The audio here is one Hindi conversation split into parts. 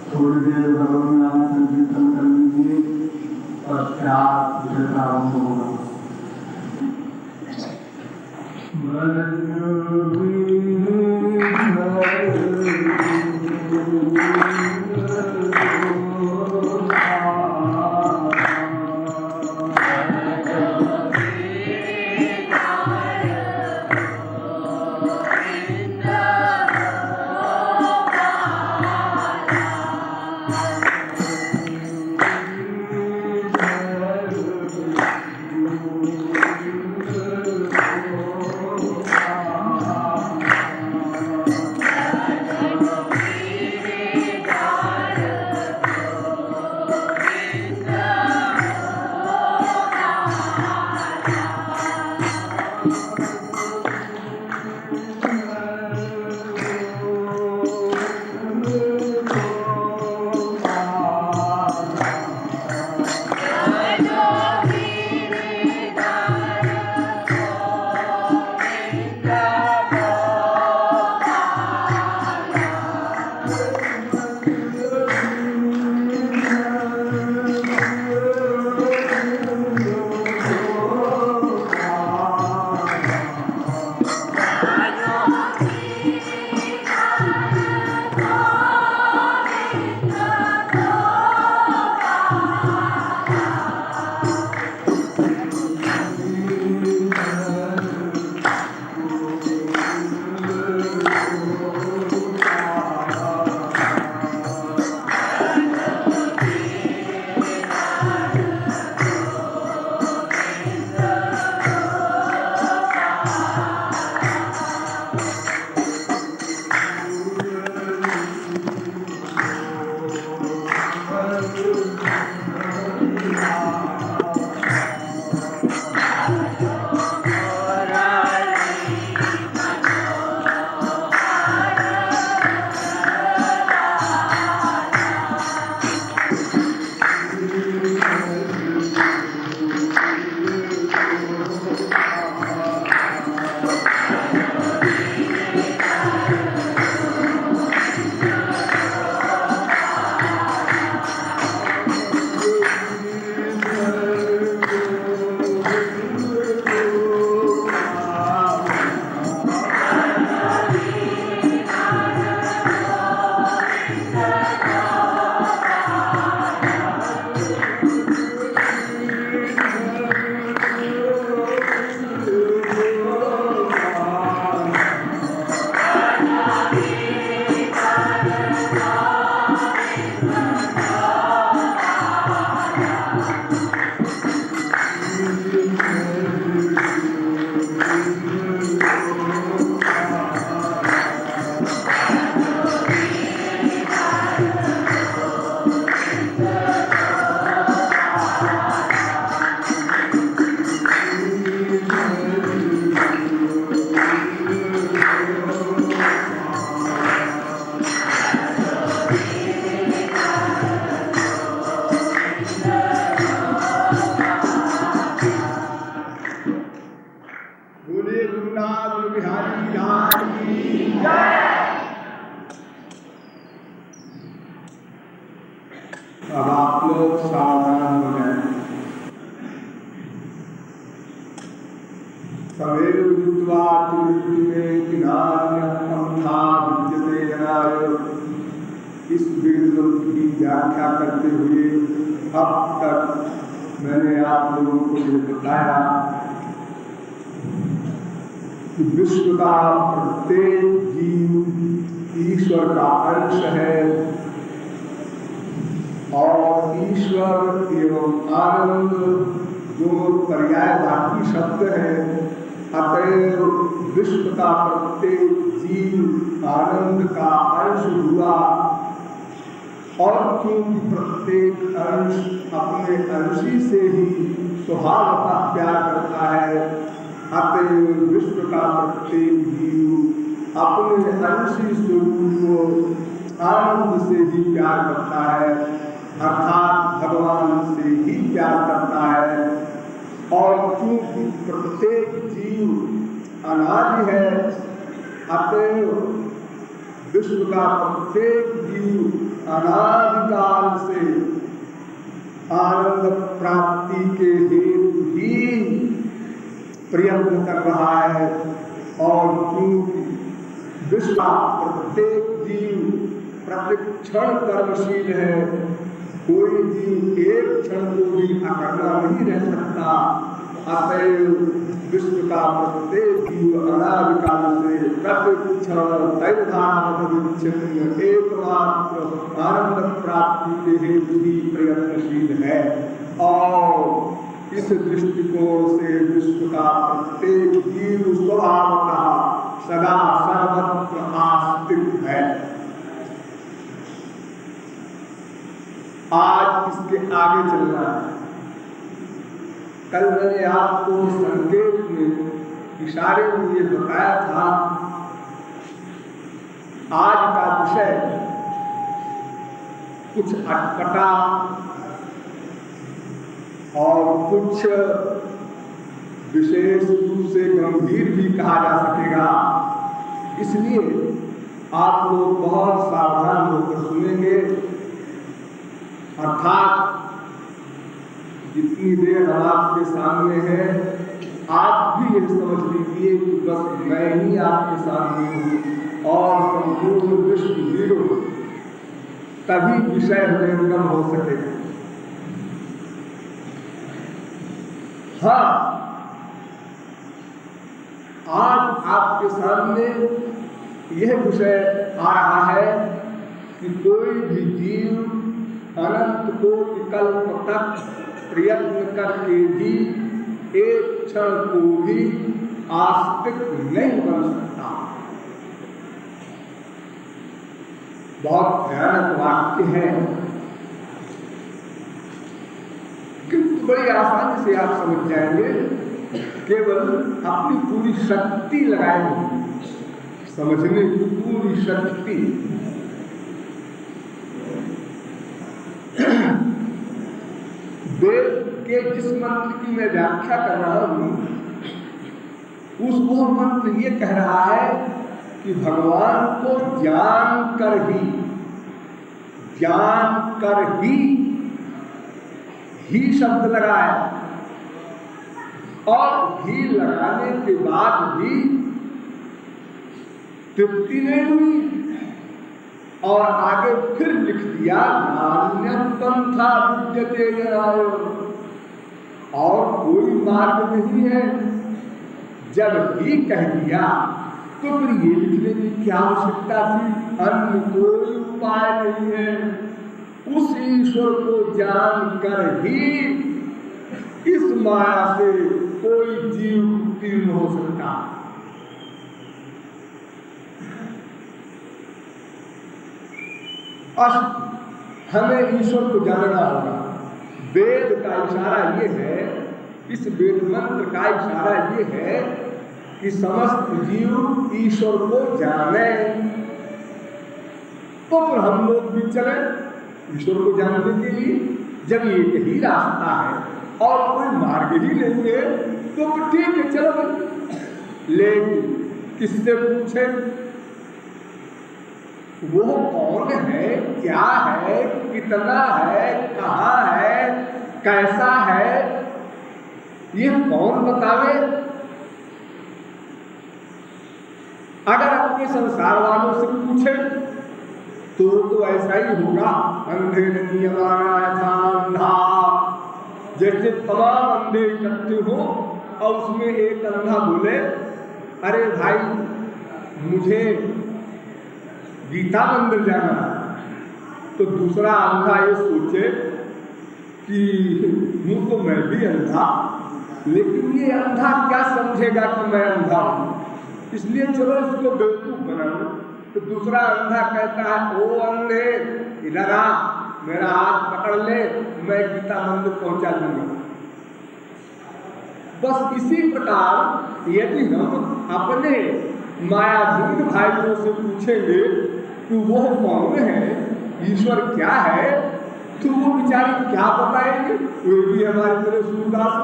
थोड़ी देर भगवान नाम संकीर्तन कर लीजिए, पश्चात विषय प्रारंभ होगा। अब आप लोग सावधान हो जाए। सवेर विद्वा में इस वेद की व्याख्या करते हुए अब तक मैंने आप लोगों को ये बताया कि विश्व का प्रत्येक जीव ईश्वर का अंश है और ईश्वर एवं आनंद दोनों पर्यायवाची शब्द है। अतएव विश्व का प्रत्येक जीव आनंद का अंश हुआ और क्योंकि प्रत्येक अंश अपने अंशी से ही स्वभावतः प्यार करता है, अतएव विश्व का प्रत्येक जीव अपने अंशी स्वरूप को आनंद से ही प्यार करता है, अर्थात भगवान से ही प्यार करता है। और क्योंकि प्रत्येक जीव अनादि है, अतएव विश्व का प्रत्येक जीव अनादिकाल से आनंद प्राप्ति के हेतु ही प्रयत्न कर रहा है। और क्योंकि विश्व का प्रत्येक जीव प्रतिक्षण कर्मशील है, कोई जीव एक क्षण को भी अकर्मा नहीं रह सकता, अतएव विश्व का प्रत्येक जीव अनादिकाल से प्रतिक्षण एकमात्र आनंद प्राप्ति के हेतु ही प्रयत्नशील है। और इस दृष्टिकोण से विश्व का प्रत्येक जीव स्वभावतः सदा सर्वत्र आस्तिक है। आज इसके आगे चलना है। कल मैंने आपको संकेत में इशारे में ये बताया था, आज का विषय कुछ अटपटा और कुछ विशेष रूप से गंभीर भी कहा जा सकेगा। इसलिए आप लोग बहुत सावधान होकर सुनेंगे, अर्थात जितनी देर हम आपके सामने है आप भी ये समझ लीजिए कि बस मैं ही आपके सामने हूँ और संपूर्ण विश्व जीरो, तभी विषय हृदयंगम हो सकेगा। हाँ, आज आपके सामने यह विषय आ रहा है कि कोई भी जीव अनंत कोटि कल्प तक प्रयत्न करके भी एक क्षण को भी आस्तिक नहीं बन सकता। बहुत भयानक वाक्य है, किंतु बड़ी आसानी से आप समझ जाएंगे, केवल अपनी पूरी शक्ति लगाएंगे, समझने की पूरी शक्ति। वेद के जिस मंत्र की मैं व्याख्या कर रहा हूं, वह मंत्र ये कह रहा है कि भगवान को जान कर ही शब्द लगाया और ही लगाने के बाद भी तृप्ति नहीं हुई और आगे फिर लिख दिया नान्यतम था विद्यते जनाय, और कोई मार्ग नहीं है। जब ही कह दिया तो फिर ये लिखने की क्या आवश्यकता थी? अन्य कोई उपाय नहीं है। उस ईश्वर को जान कर ही इस माया से कोई जीव उत्तीर्ण हो सकता। हमें ईश्वर को जानना होगा। वेद का इशारा ये है, इस वेद मंत्र का इशारा ये है कि समस्त जीव ईश्वर को जाने। तो फिर हम लोग भी चले ईश्वर को जानने के लिए। जब ये यही रास्ता है और कोई मार्ग ही नहीं है तो फिर ठीक है, चलो। लेकिन किससे पूछे? वो कौन है, क्या है, कितना है, कहाँ है, कैसा है, ये कौन बतावे? अगर अपने संसार वालों से पूछे तो ऐसा ही होगा। अंधे नहीं हमारा था अंधा, जैसे तमाम अंधे इकट्ठे हो और उसमें एक अंधा बोले, अरे भाई मुझे गीता मंदिर जाना है, तो दूसरा अंधा ये सोचे कि यूं तो मैं भी अंधा, लेकिन ये अंधा क्या समझेगा कि मैं अंधा हूं, इसलिए चलो इसको बेवकूफ बना लो। तो दूसरा अंधा कहता है, ओ अंधे इधर आ, मेरा हाथ पकड़ ले, मैं गीता मंदिर पहुंचा दूंगा। बस इसी प्रकार यदि हम अपने मायाधीन भाइयों से पूछेंगे कि वो कौन है, ईश्वर क्या है, तो वो बेचारे क्या बताएंगे? वो भी हमारी तरह सूरदास।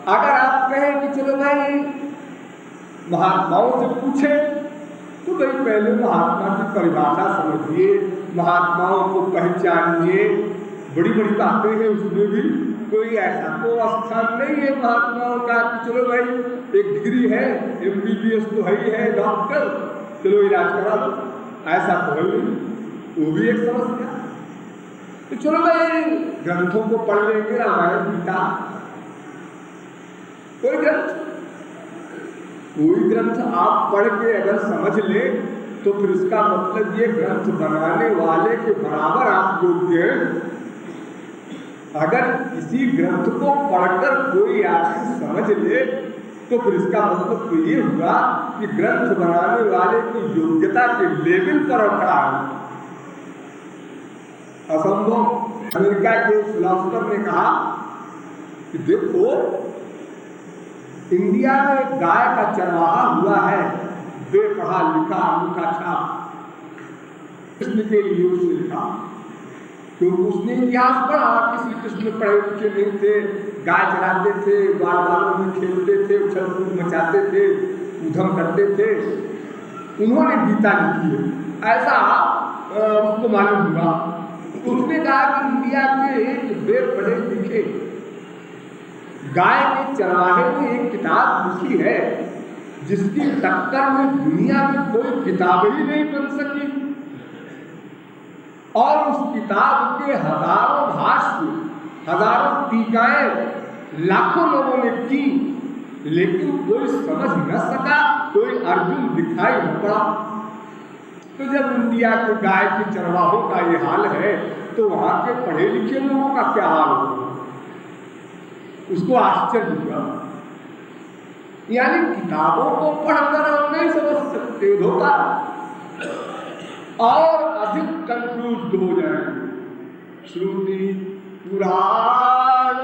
अगर आप कहें कि चलो भाई महात्माओं से पूछे, तो भाई पहले महात्मा की परिभाषा समझिए, महात्माओं को पहचानिए। बड़ी बड़ी बातें हैं उसमें भी, कोई ऐसा तो स्थान नहीं है महात्माओं का कि चलो भाई एक डिग्री है, MBBS तो है डॉक्टर, चलो इलाज करा लो, ऐसा तो है नहीं। वो भी एक समस्या। तो चलो भाई ग्रंथों को पढ़ लेंगे, रामायण गीता, कोई ग्रंथ आप पढ़ के अगर समझ ले तो फिर इसका मतलब ये ग्रंथ बनाने वाले के बराबर आप योग्य हैं। अगर किसी ग्रंथ को पढ़कर कोई आदमी समझ ले तो फिर इसका मतलब तो ये हुआ कि ग्रंथ बनाने वाले की योग्यता के लेवल पर खड़ा है। असंभव। अमेरिका के फिलोसोफर ने कहा कि देखो, इंडिया में एक गाय का चरवाहा हुआ है, बेपढ़ा लिखा अंगूठा छाप, कृष्ण के लिए उसने लिखा, क्योंकि उसने इतिहास पढ़ा कि श्री कृष्ण पढ़े लिखे नहीं थे, गाय चराते थे, बालों में खेलते थे, उछल कूद मचाते थे, उधम करते थे। उन्होंने गीता लिखी है, ऐसा उसको मालूम हुआ। उसने कहा कि इंडिया के एक बेपढ़े लिखे गाय के चरवाहे ने एक किताब लिखी है जिसकी टक्कर में दुनिया में कोई किताब ही नहीं बन सकी, और उस किताब के हजारों भाष्य, हजारों टीकाएं लाखों लोगों ने की, लेकिन कोई समझ न सका, कोई अर्जुन दिखाई न पड़ा। तो जब इंडिया के गाय के चरवाहों का ये हाल है तो वहां के पढ़े लिखे लोगों का क्या हाल होगा? उसको आश्चर्य हुआ। यानी किताबों को पढ़कर हम नहीं समझ सकते, धोखा, और अधिक कंफ्यूज हो जाएंगे। श्रुति पुराण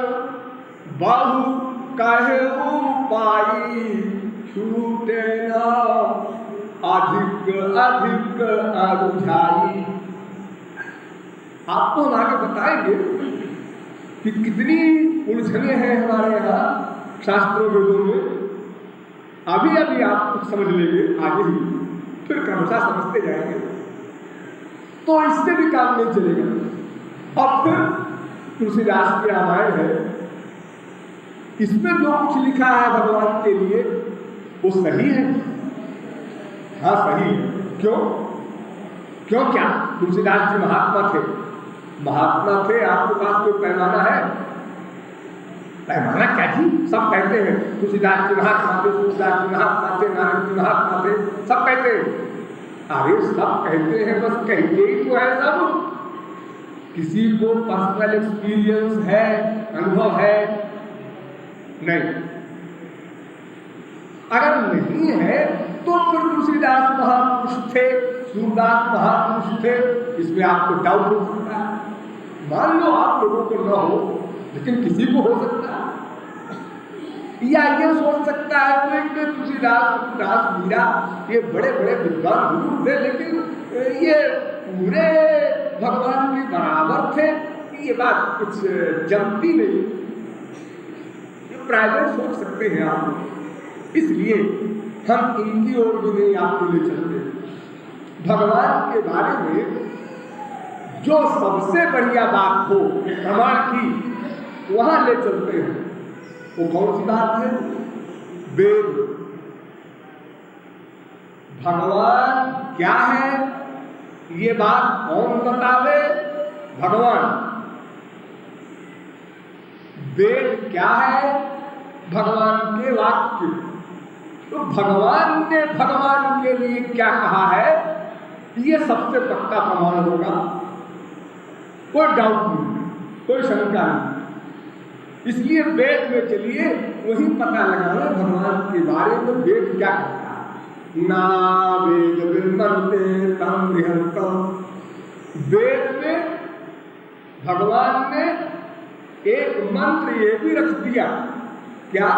बहु कहे पाई, छूटे न अधिक अधिक अरुझाई। आपको हम आगे बताएंगे कि कितनी उलझने हैं हमारे यहाँ शास्त्रों वेदों में। अभी अभी आप कुछ समझ लेंगे, आगे ही फिर क्रमशः समझते जाएंगे, तो इससे भी काम नहीं चलेगा। और फिर तुलसीदास की रामायण है, इसमें जो कुछ लिखा है भगवान के लिए वो सही है। हाँ सही है। क्यों? क्यों क्या? तुलसीदास जी महात्मा थे, महात्मा थे, आपके पास कोई पैमाना है? पैमाना क्या जी? सब कहते हैं तुलसीदास जी महात्मा थे, तुलसीदास जी महात्मा थे, नानक जी महात्मा थे, सब कहते हैं। अरे सब कहते हैं, बस कहते ही तो है सब। किसी को पर्सनल एक्सपीरियंस है, अनुभव है? नहीं। अगर नहीं है तो फिर तुलसीदास महापुरुष थे, सूरदास महापुरुष थे, इसमें आपको डाउट हो सकता है। मान लो आप लोगों को न हो, लेकिन किसी को हो सकता है। या ये सोच सकता है कोई कि तुलसीदास, मीरा ये बड़े बड़े विद्वान गुरु थे, लेकिन ये पूरे भगवान के बराबर थे, ये बात कुछ जमती नहीं। ये प्राइवेट सोच सकते हैं आप लोग, इसलिए हम इनकी ओर भी नहीं आपको ले चलते। भगवान के बारे में जो सबसे बढ़िया बात हो प्रमाण की, वहां ले चलते हैं। वो कौन सी बात है? वेद। भगवान क्या है ये बात कौन बतावे? भगवान। वेद क्या है? भगवान के वाक्य। तो भगवान ने भगवान के लिए क्या कहा है, ये सबसे पक्का प्रमाण होगा, कोई डाउट नहीं, कोई शंका नहीं। इसलिए वेद में चलिए वही पता लगाना भगवान के बारे में वेद क्या कहता है। ना वेद विमर्ते तम बृहंतम। वेद में भगवान ने एक मंत्र ये भी रख दिया, क्या?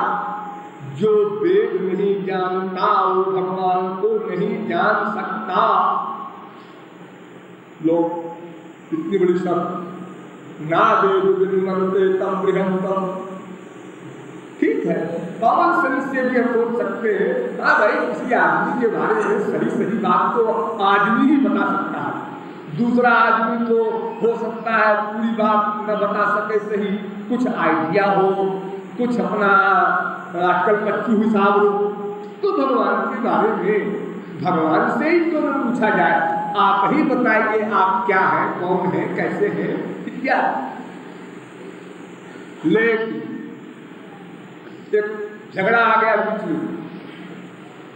जो वेद नहीं जानता वो भगवान को नहीं जान सकता। लोग इतनी बड़ी शब्द, ना वेद विमर्ते तम बृहंतम, ठीक है, कॉमन सेंस से भी हम सोच सकते हैं, हाँ भाई किसी आदमी के बारे में सही सही बात तो आदमी ही बता सकता है, दूसरा आदमी तो हो सकता है पूरी बात न बता सके, सही कुछ आइडिया हो, कुछ अपना अक्कल पच्चू हिसाब हो। तो भगवान के बारे में भगवान से ही तो न पूछा जाए, आप ही बताइए आप क्या है, कौन है, कैसे है, क्या। लेकिन एक झगड़ा आ गया बीच में,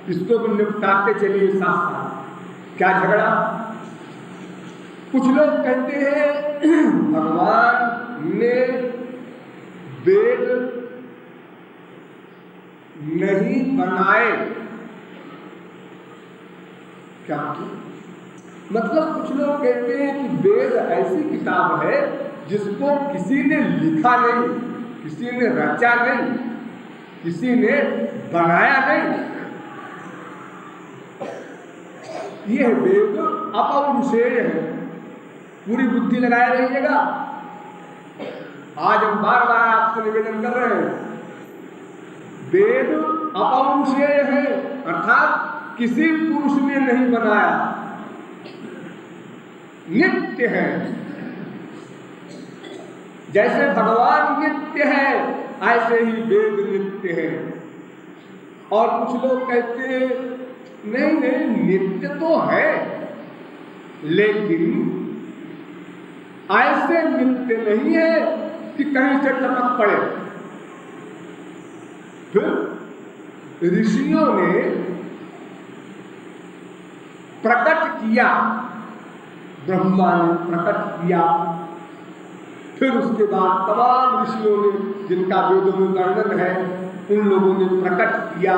इसको भी निपटाते चलिए साथ साथ। क्या झगड़ा? कुछ लोग कहते हैं भगवान ने वेद नहीं बनाए। क्या मतलब? कुछ लोग कहते हैं कि वेद ऐसी किताब है जिसको किसी ने लिखा नहीं, किसी ने रचा नहीं, किसी ने बनाया नहीं। यह वेद अपौरुषेय है। पूरी बुद्धि लगाए रहिएगा। आज हम बार बार आपसे निवेदन कर रहे हैं, वेद अपौरुषेय है, अर्थात किसी पुरुष ने नहीं बनाया, नित्य है। जैसे भगवान नित्य है ऐसे ही वेद नित्य है। और कुछ लोग कहते हैं नहीं नहीं, नित्य तो है लेकिन ऐसे नित्य नहीं है कि कहीं से टपक पड़े। फिर ऋषियों ने प्रकट किया, ब्रह्मा ने प्रकट किया, फिर उसके बाद तमाम ऋषियों ने, जिनका वेदों में वर्णन है, उन लोगों ने प्रकट किया।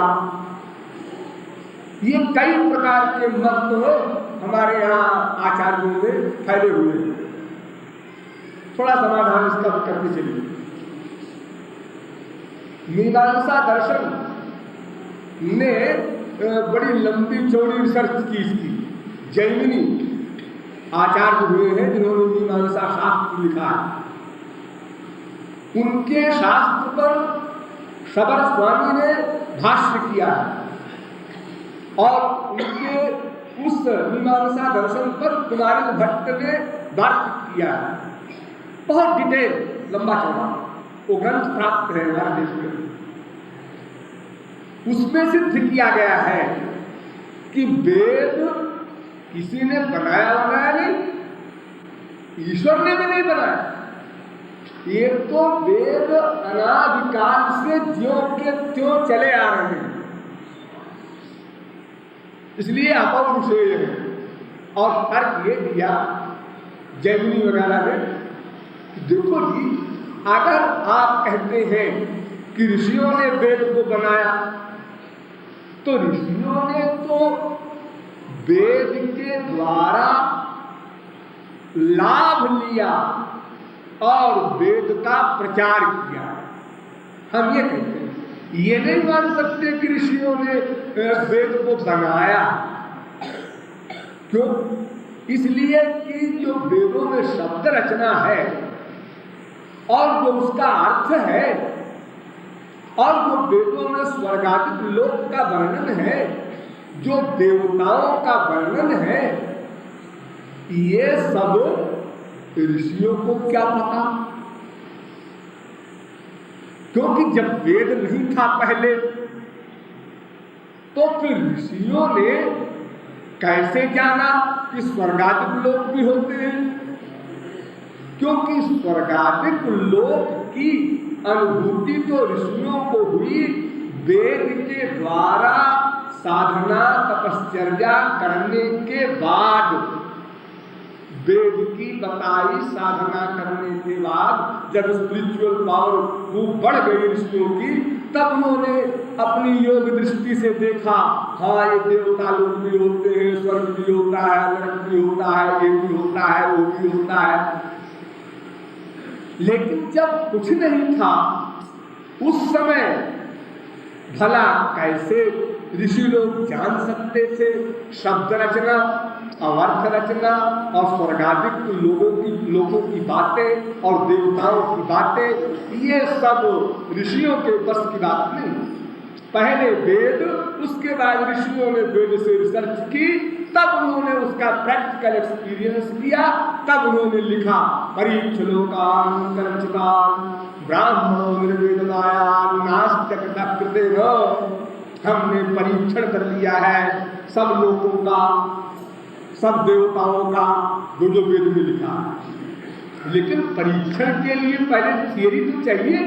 ये कई प्रकार के मत हमारे यहाँ आचार्यों में फैले हुए हैं। थोड़ा समाधान इसका करके चलिए। मीमांसा दर्शन ने बड़ी लंबी चौड़ी रिसर्च की इसकी। जैमिनी आचार्य हुए हैं जिन्होंने मीमांसा शास्त्र लिखा है। उनके शास्त्र पर शबर स्वामी ने भाष्य किया है और उनके उस मीमांसा दर्शन पर कुमारिल भट्ट ने वार्तिक किया है। बहुत डिटेल, लंबा चौड़ा वो ग्रंथ प्राप्त है हमारे देश में। उसमें सिद्ध किया गया है कि वेद किसी ने बनाया नहीं, ईश्वर ने भी नहीं बनाया। ये तो वेद अनादिकाल से ज्यों के त्यों चले आ रहे हैं, इसलिए अपौरुषेय है। और तर्क ये दिया जैमिनी वगैरह ने देखो जी, अगर आप कहते हैं कि ऋषियों ने वेद को बनाया, तो ऋषियों ने तो वेद के द्वारा लाभ लिया और वेद का प्रचार किया। हम ये कहते हैं, ये नहीं मान सकते कि ऋषियों ने वेद को बनाया। क्यों? इसलिए कि जो वेदों में शब्द रचना है और जो उसका अर्थ है और जो वेदों में स्वर्गादिक लोक का वर्णन है, जो देवताओं का वर्णन है, ये सब ऋषियों को क्या पता? क्योंकि जब वेद नहीं था पहले, तो फिर ऋषियों ने कैसे जाना कि स्वर्गादिक लोक भी होते हैं? क्योंकि स्वर्गादिक लोक की अनुभूति तो ऋषियों को हुई वेद के द्वारा साधना तपश्चर्या करने के बाद। वेद की बताई साधना करने के बाद जब स्पिरिचुअल पावर खूब बढ़ गई ऋषियों की, तब उन्होंने अपनी योग दृष्टि से देखा, हाँ ये देवता लोग भी होते हैं, स्वर्ग भी होता है, नरक भी होता है, ये भी होता है, वो भी होता है। लेकिन जब कुछ नहीं था उस समय, भला कैसे ऋषि लोग जान सकते थे शब्द रचना, अवर्थ रचना और स्वर्गादिक लोगों की बातें और देवताओं की बातें? ये सब ऋषियों के बस की बात नहीं। पहले वेद, उसके बाद ऋषियों ने वेद से रिसर्च की, तब उन्होंने उसका प्रैक्टिकल एक्सपीरियंस किया, तब उन्होंने लिखा परीक्षलोकान् कर्मचितान् ब्राह्मणो निर्वेदनायान् नास्त्यकृतं कृतेन। हमने परीक्षण कर लिया है सब लोगों का, सब देवताओं का, जो जो वेद में लिखा है। लेकिन परीक्षण के लिए पहले थियरी तो चाहिए,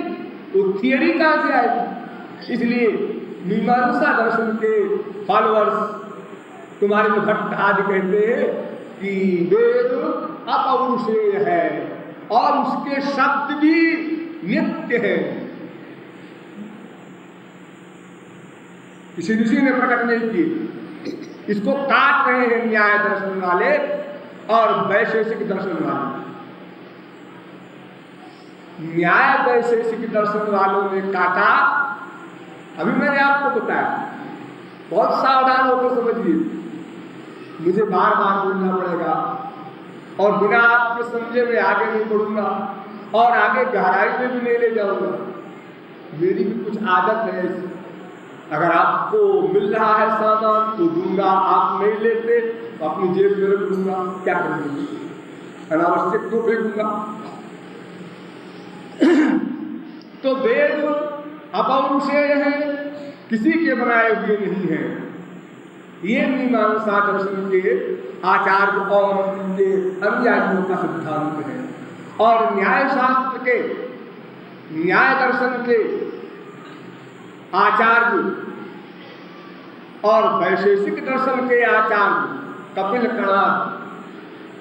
तो थियरी कहाँ से आएगी? इसलिए मीमांसा दर्शन के फॉलोअर्स तुम्हारे भट्ट आदि कहते हैं कि वेद अपौरुषेय है और उसके शब्द भी नित्य है। किसी ऋषि ने प्रकट नहीं किए। इसको काट रहे हैं न्याय दर्शन वाले और वैशेषिक दर्शन वाले। न्याय वैशेषिक दर्शन वालों ने काटा, अभी मैंने आपको बताया, बहुत सावधान होकर समझिए, मुझे बार बार बोलना पड़ेगा और बिना आपके समझे मैं आगे नहीं बढ़ूंगा और आगे गहराई में भी नहीं ले जाऊंगा। मेरी भी कुछ आदत है, अगर आपको मिल रहा है सामान तो दूंगा, आप नहीं लेते तो अपनी जेब में रख दूंगा, क्या करूंगा? अनावश्यक तो फेंकूंगा। तो वेद अपौरुषेय है, किसी के बनाए हुए नहीं है। ये मीमांसा दर्शन के आचार्य और उनके अनुयायियों का सिद्धांत है। और न्याय शास्त्र के, न्याय दर्शन के आचार्य और वैशेषिक दर्शन के आचार्य कपिल कणाद,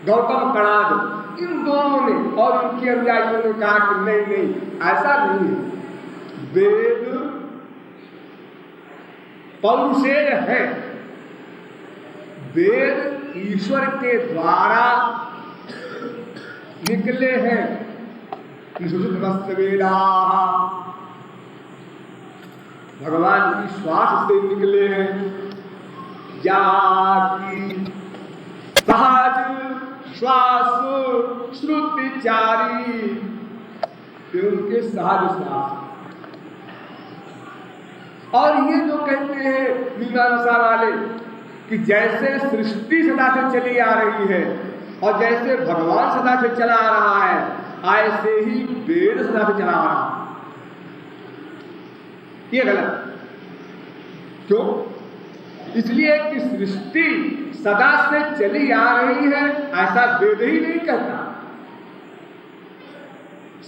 गौतम कणाद, इन दोनों ने और उनके अनुयायियों ने कहा कि नहीं नहीं, ऐसा नहीं है, वेद पौरुषेय है। वेद ईश्वर के द्वारा निकले हैं। भगवान की श्वास से निकले हैं, या की सहज श्वास श्रुतिचारी, उनके सहज श्वास। और ये जो कहते हैं मीमांसा वाले कि जैसे सृष्टि सदा से चली आ रही है और जैसे भगवान सदा से चला आ रहा है, ऐसे ही वेद सदा से चला आ रहा है, ये गलत। क्यों? इसलिए कि सृष्टि सदा से चली आ रही है ऐसा वेद ही नहीं कहता।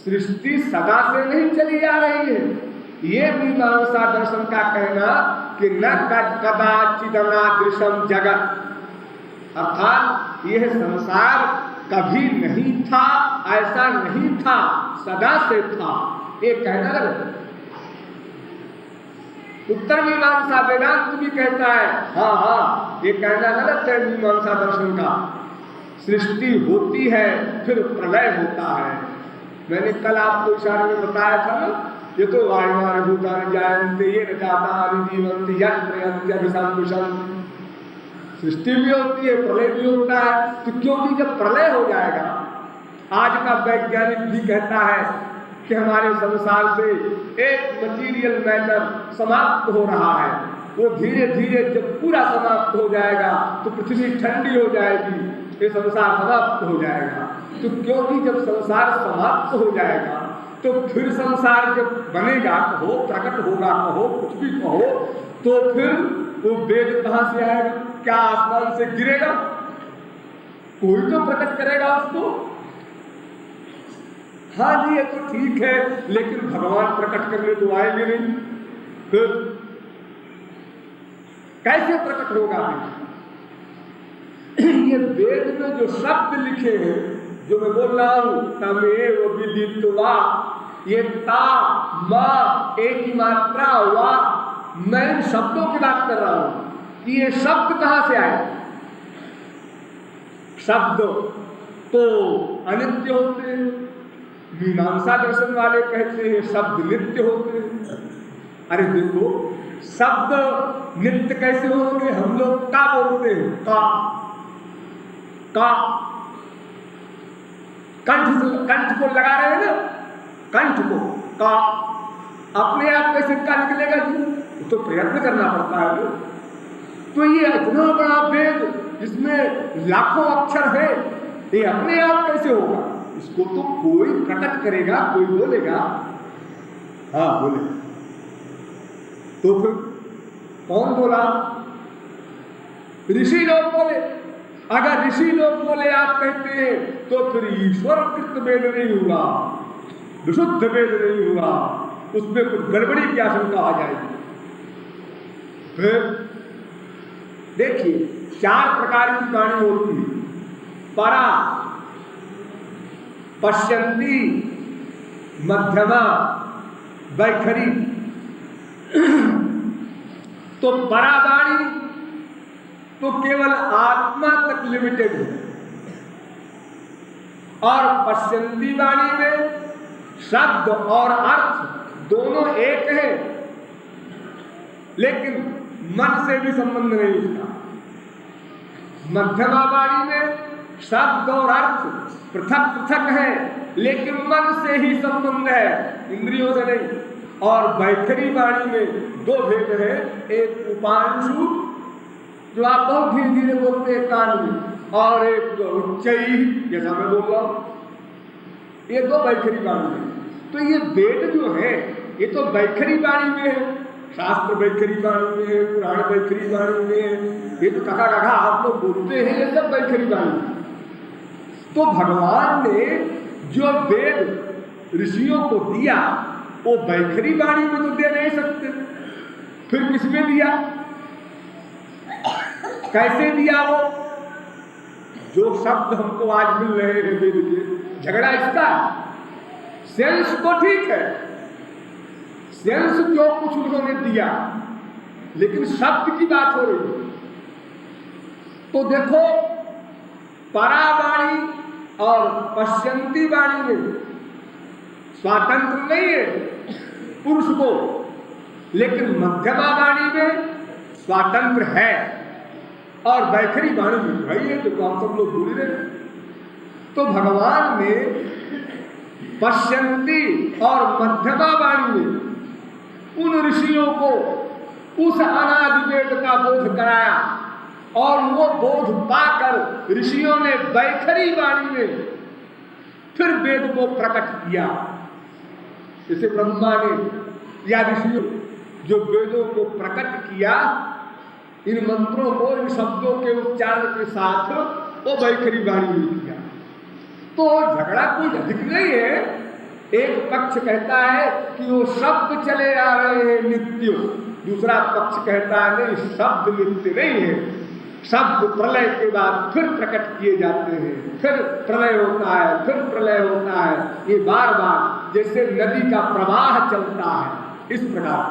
सृष्टि सदा से नहीं चली आ रही है, ये मीमांसा दर्शन का कहना कि न कदाचिदनादृशम जगत, अर्थात यह संसार कभी नहीं था, ऐसा नहीं था, सदा से था, ये कहना लगा। उत्तर मीमांसा वेदांत भी कहता है, हाँ हाँ, ये कहना गलत है मीमांसा दर्शन का। सृष्टि होती है फिर प्रलय होता है। मैंने कल आपको इशारे में बताया था ना, ये तो वायुमार भूतानि जायन्ते येन जातानि जीवन्ति यत्र अभिसंविशन्ति। सृष्टि भी होती है, प्रलय भी होता है। तो क्योंकि जब प्रलय हो जाएगा, आज का वैज्ञानिक भी कहता है कि हमारे संसार से एक मटीरियल मैटर समाप्त हो रहा है, वो धीरे धीरे जब पूरा समाप्त हो जाएगा तो पृथ्वी ठंडी हो जाएगी, ये संसार समाप्त हो जाएगा। तो क्योंकि जब संसार समाप्त हो जाएगा तो फिर संसार जब बनेगा, कहो प्रकट होगा, कहो कुछ भी कहो, तो फिर वो वेद कहां से आएगा? क्या आसमान से गिरेगा? कोई तो प्रकट करेगा उसको। हाँ जी, ये तो ठीक है, लेकिन भगवान प्रकट करने तो आएंगे नहीं, फिर कैसे प्रकट होगा? ये वेद में जो शब्द लिखे हैं, जो मैं बोल रहा हूं, तमेव विदित्वा, ये ता मा एक ही मात्रा वा, मैं इन शब्दों की बात कर रहा हूं कि ये शब्द कहां से आए। शब्द तो अनित्य होते हैं, मीमांसा दर्शन वाले कहते हैं शब्द नित्य होते हैं। अरे देखो, शब्द नित्य कैसे होंगे? हम लोग का बोलते हैं, का कंठ को लगा रहे हैं ना, कंठ को का, अपने आप कैसे का निकलेगा जी? तो प्रयत्न करना पड़ता है। तो ये इतना बड़ा वेद जिसमें लाखों अक्षर है, ये अपने आप कैसे होगा? इसको तो कोई प्रकट करेगा, कोई बोलेगा। हाँ बोले, तो फिर कौन बोला? ऋषि लोग बोले। अगर ऋषि लोग बोले आप कहते हैं, तो फिर ईश्वर कृत वेद नहीं हुआ, विशुद्ध वेद नहीं हुआ, उसमें कुछ गड़बड़ी की आशंका आ जाएगी। फिर देखिए, 4 प्रकार की वाणी होती है। परा, पश्यन्ती, मध्यमा, वैखरी। तो परा वाणी तो केवल आत्मा तक लिमिटेड है, और पश्यन्ती वाणी में शब्द और अर्थ दोनों एक है, लेकिन मन से भी संबंध नहीं इसका। मध्यमा वाणी में शब्द और अर्थ पृथक पृथक है, लेकिन मन से ही संबंध है, इंद्रियों से नहीं। और वैखरी वाणी में 2 भेद है, एक उपांशु जो आप बहुत धीरे धीरे बोलते हैं कान में, और एक उच्चई जैसा मैं बोल रहा हूं। ये 2 वैखरी वाणी है। तो ये वेद जो है, ये तो वैखरी वाणी में है, शास्त्र वैखरी वाणी में है, पुराण वैखरी वाणी में है। ये तो कथा कथा आप लोग बोलते हैं, ये सब वैखरी वाणी। तो भगवान ने जो वेद ऋषियों को दिया, वो वैखरी वाणी में तो दे नहीं सकते, फिर किसमें दिया? कैसे दिया? वो जो शब्द हमको आज मिल रहे हैं वेद के, झगड़ा इसका है। सेंस तो ठीक है, सेंस जो कुछ उन्होंने दिया, लेकिन शब्द की बात हो रही है। तो देखो, परावाणी और पश्यन्ती वाणी में स्वातंत्र नहीं है पुरुष को, लेकिन मध्यमा वाणी में स्वातंत्र है, और वैखरी वाणी में भाई है, जो हम सब लोग भूल रहे। तो भगवान ने पश्यन्ती और मध्यमा वाणी में उन ऋषियों को उस अनादि वेद का बोध कराया, और वो बोध पाकर ऋषियों ने वैखरी वाणी में फिर वेद को प्रकट किया। जैसे ब्रह्मा ने या ऋषियों जो वेदों को प्रकट किया, इन मंत्रों को, इन शब्दों के उच्चारण के साथ वो वैखरी वाणी में किया। तो झगड़ा कोई अधिक नहीं है। एक पक्ष कहता है कि वो शब्द चले आ रहे हैं नित्य, दूसरा पक्ष कहता है नहीं, शब्द नित्य नहीं है, शब्द प्रलय के बाद फिर प्रकट किए जाते हैं, फिर प्रलय होता है, फिर प्रलय होता है। ये बार बार जैसे नदी का प्रवाह चलता है, इस प्रकार।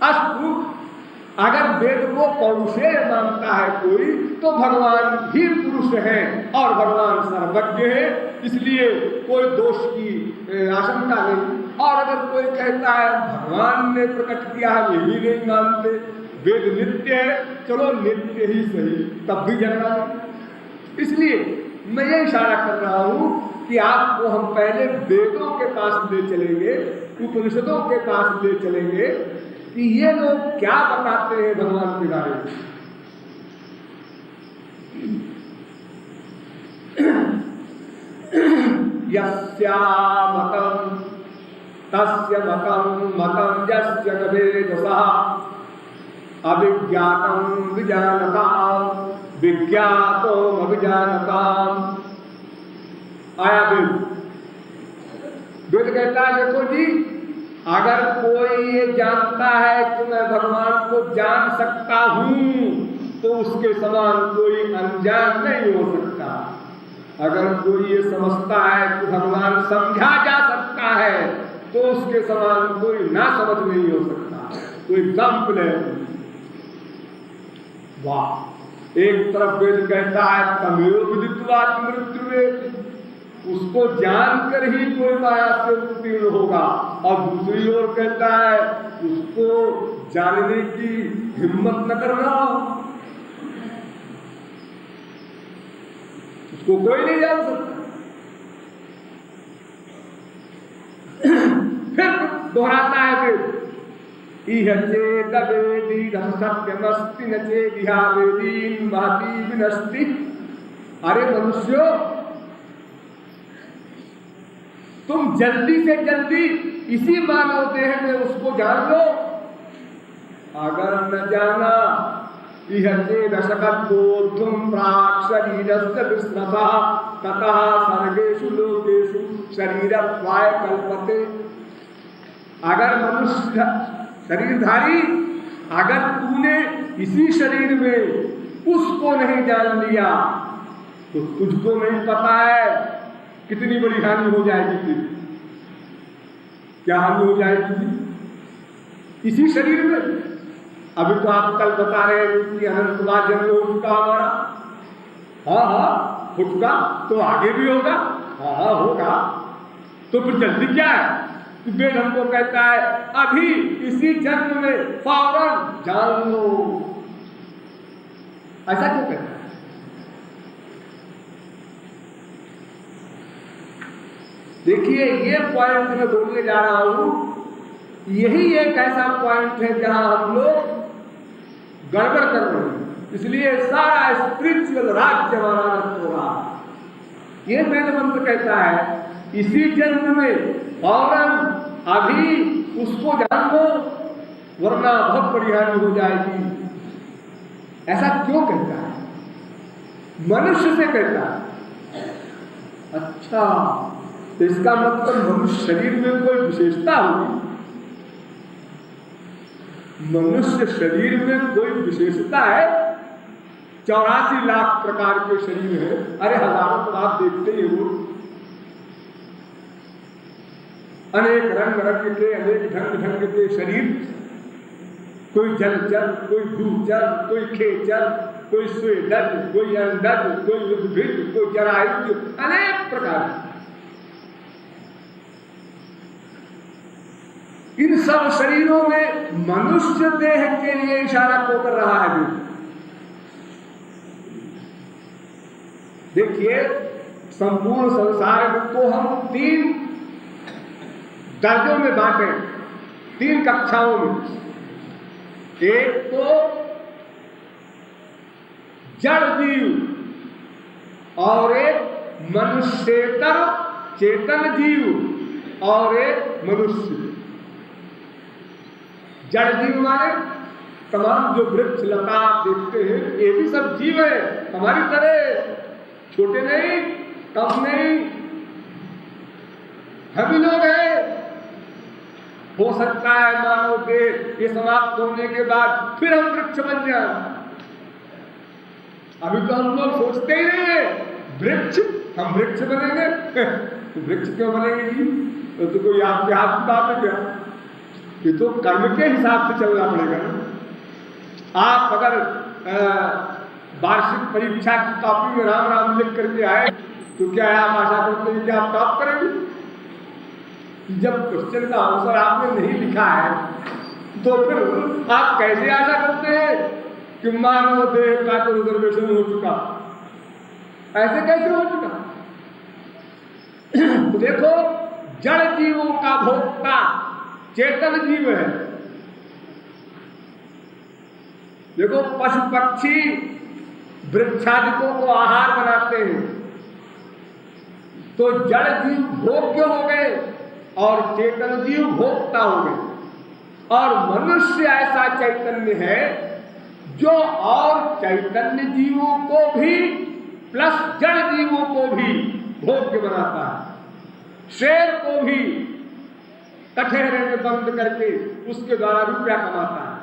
अस्तु, अगर वेद को पौरुषेय मानता है कोई, तो भगवान ही पुरुष है और भगवान सर्वज्ञ है, इसलिए कोई दोष की आशंका नहीं। और अगर कोई कहता है भगवान ने प्रकट किया है, ये भी नहीं मानते, वेद नित्य है, चलो नित्य ही सही, तब भी झगड़ा नहीं। इसलिए मैं ये इशारा कर रहा हूं कि आपको हम पहले वेदों के पास ले चलेंगे, उपनिषदों के पास ले चलेंगे कि ये लोग क्या बताते हैं भगवान के बारे में। यस्यामतं तस्य मतं यस्य न वेदसः अविज्ञातं विजानताम् विज्ञातोमविजानताम्। आया वेद कहता है देखो जी, अगर कोई ये जानता है कि मैं भगवान को जान सकता हूं, तो उसके समान कोई अनजान नहीं हो सकता। अगर कोई ये समझता है कि भगवान समझा जा सकता है, तो उसके समान कोई ना समझ नहीं हो सकता, कोई दम नहीं। वाह, एक तरफ वेद कहता है तमेव विदित्वा मृत्युमेति, उसको जानकर ही कोई माया से उत्तीर्ण होगा, और दूसरी ओर कहता है उसको जानने की हिम्मत न करना, उसको कोई नहीं जान सकता। फिर दोहराता है वेद, इह चेद वेदी सत्यमस्ति न चेदिहा वेदीन महती विनष्टि। अरे मनुष्यों, तुम जल्दी से जल्दी इसी मानव देह में उसको जान लो। अगर न जाना, इह चेद शकद्बोद्धुं प्राक् शरीरस्य विस्मृतः ततः सर्गेषु लोकेषु शरीरत्वाय कल्पते। अगर मनुष्य शरीरधारी, अगर तूने इसी शरीर में उसको नहीं जान लिया, तो तुझको नहीं पता है कितनी बड़ी हानि हो जाएगी तेरी। क्या हानि हो जाएगी इसी शरीर में? अभी तो आप कल बता रहे हैं कि अनंतवाद जन्म हो चुका हमारा। हाँ हो चुका, तो आगे भी होगा। हाँ होगा, तो फिर जल्दी क्या है? वेद हमको कहता है अभी इसी जन्म में फौरन जान लो। ऐसा क्यों कहता है? देखिए, ये पॉइंट मैं बोलने जा रहा हूं, यही एक ऐसा पॉइंट है जहां हम लोग गड़बड़ कर रहे हैं, इसलिए सारा स्पिरिचुअल राज्य हमारा नष्ट हो रहा है। ये वेद मंत्र कहता है इसी जन्म में फौरन अभी उसको जान लो, वरना बहुत बड़ी हानि हो जाएगी। ऐसा क्यों कहता है? मनुष्य से कहता है। अच्छा, तो इसका मतलब मनुष्य शरीर में कोई विशेषता होगी? मनुष्य शरीर में कोई विशेषता है? 84 लाख प्रकार के शरीर है। अरे हजारों तो आप देखते ही हो, अनेक रंग रंग के, अनेक ढंग ढंग के शरीर। कोई जलचर, कोई भूचर, कोई खेचर, कोई स्वेदज, कोई अंडज, कोई उद्भिद, कोई जरायुज, अनेक प्रकार। इन सब शरीरों में मनुष्य देह के लिए इशारा को कर रहा है। देखिए, संपूर्ण संसार को हम 3 दर्जों में बांटे, 3 कक्षाओं में। एक तो जड़ जीव, और एक मनुष्येतर चेतन जीव, और एक मनुष्य। जड़ जीव माने तमाम जो वृक्ष लता देखते हैं, ये भी सब जीव है हमारी तरह, छोटे नहीं, कम नहीं, हम ही लोग हैं। हो सकता है मानव देह ये समाप्त होने के बाद फिर हम वृक्ष बन जाए, अभी तो हम लोग सोचते ही नहीं है वृक्ष, हम वृक्ष बनेंगे। तो वृक्ष क्यों बनेंगे जी? तो कोई आपके हाथ की बात है क्या? ये तो कर्म के हिसाब से चलना पड़ेगा ना। आप अगर वार्षिक परीक्षा की कॉपी में राम राम लिख करके आए तो क्या आप आशा करते हैं कि आप टॉप करेंगे? जब क्वेश्चन का आंसर आपने नहीं लिखा है तो फिर आप कैसे आशा करते हैं कि मानव देह का तो रिजर्वेशन हो चुका? ऐसे कैसे हो चुका? तो देखो, जड़ जीवों का भोक्ता चेतन जीव है। देखो, पशु पक्षी वृक्षादिकों को आहार बनाते हैं, तो जड़ जीव भोग्य हो गए और चेतन जीव भोक्ता हो गए। और मनुष्य ऐसा चैतन्य है जो और चैतन्य जीवों को भी प्लस जड़ जीवों को भी भोग्य बनाता है। शेर को भी कठेरे में बंद करके उसके द्वारा रुपया कमाता है।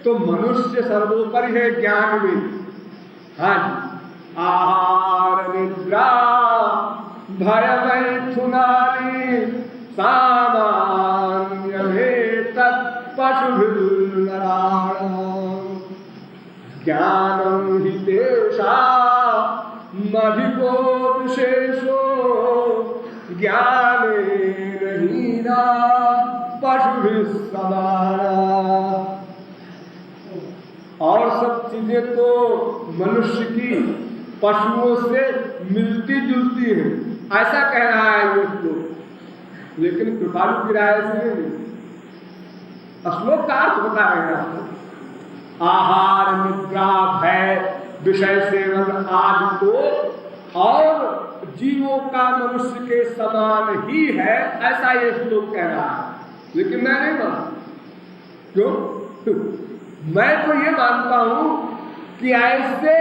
तो मनुष्य सर्वोपरि है ज्ञान में। हाँ जी, आहार निद्रा भय मैथुनानि सामान्य पशुभिर्नराणाम् ज्ञानं हि तेषामधिको विशेषो ज्ञानेन हीना पशुभिः समाना। और सब चीजें तो मनुष्य की पशुओं से मिलती जुलती है, ऐसा कह रहा है ये श्लोक। लेकिन कृपालु की राय से नहीं, श्लोक का अर्थ बता रहे हैं आपको। आहार निद्रा भय विषय सेवन आदि को और जीवों का मनुष्य के समान ही है, ऐसा ये श्लोक कह रहा है। लेकिन मैं नहीं मानता। क्यों? मैं तो ये मानता हूं कि ऐसे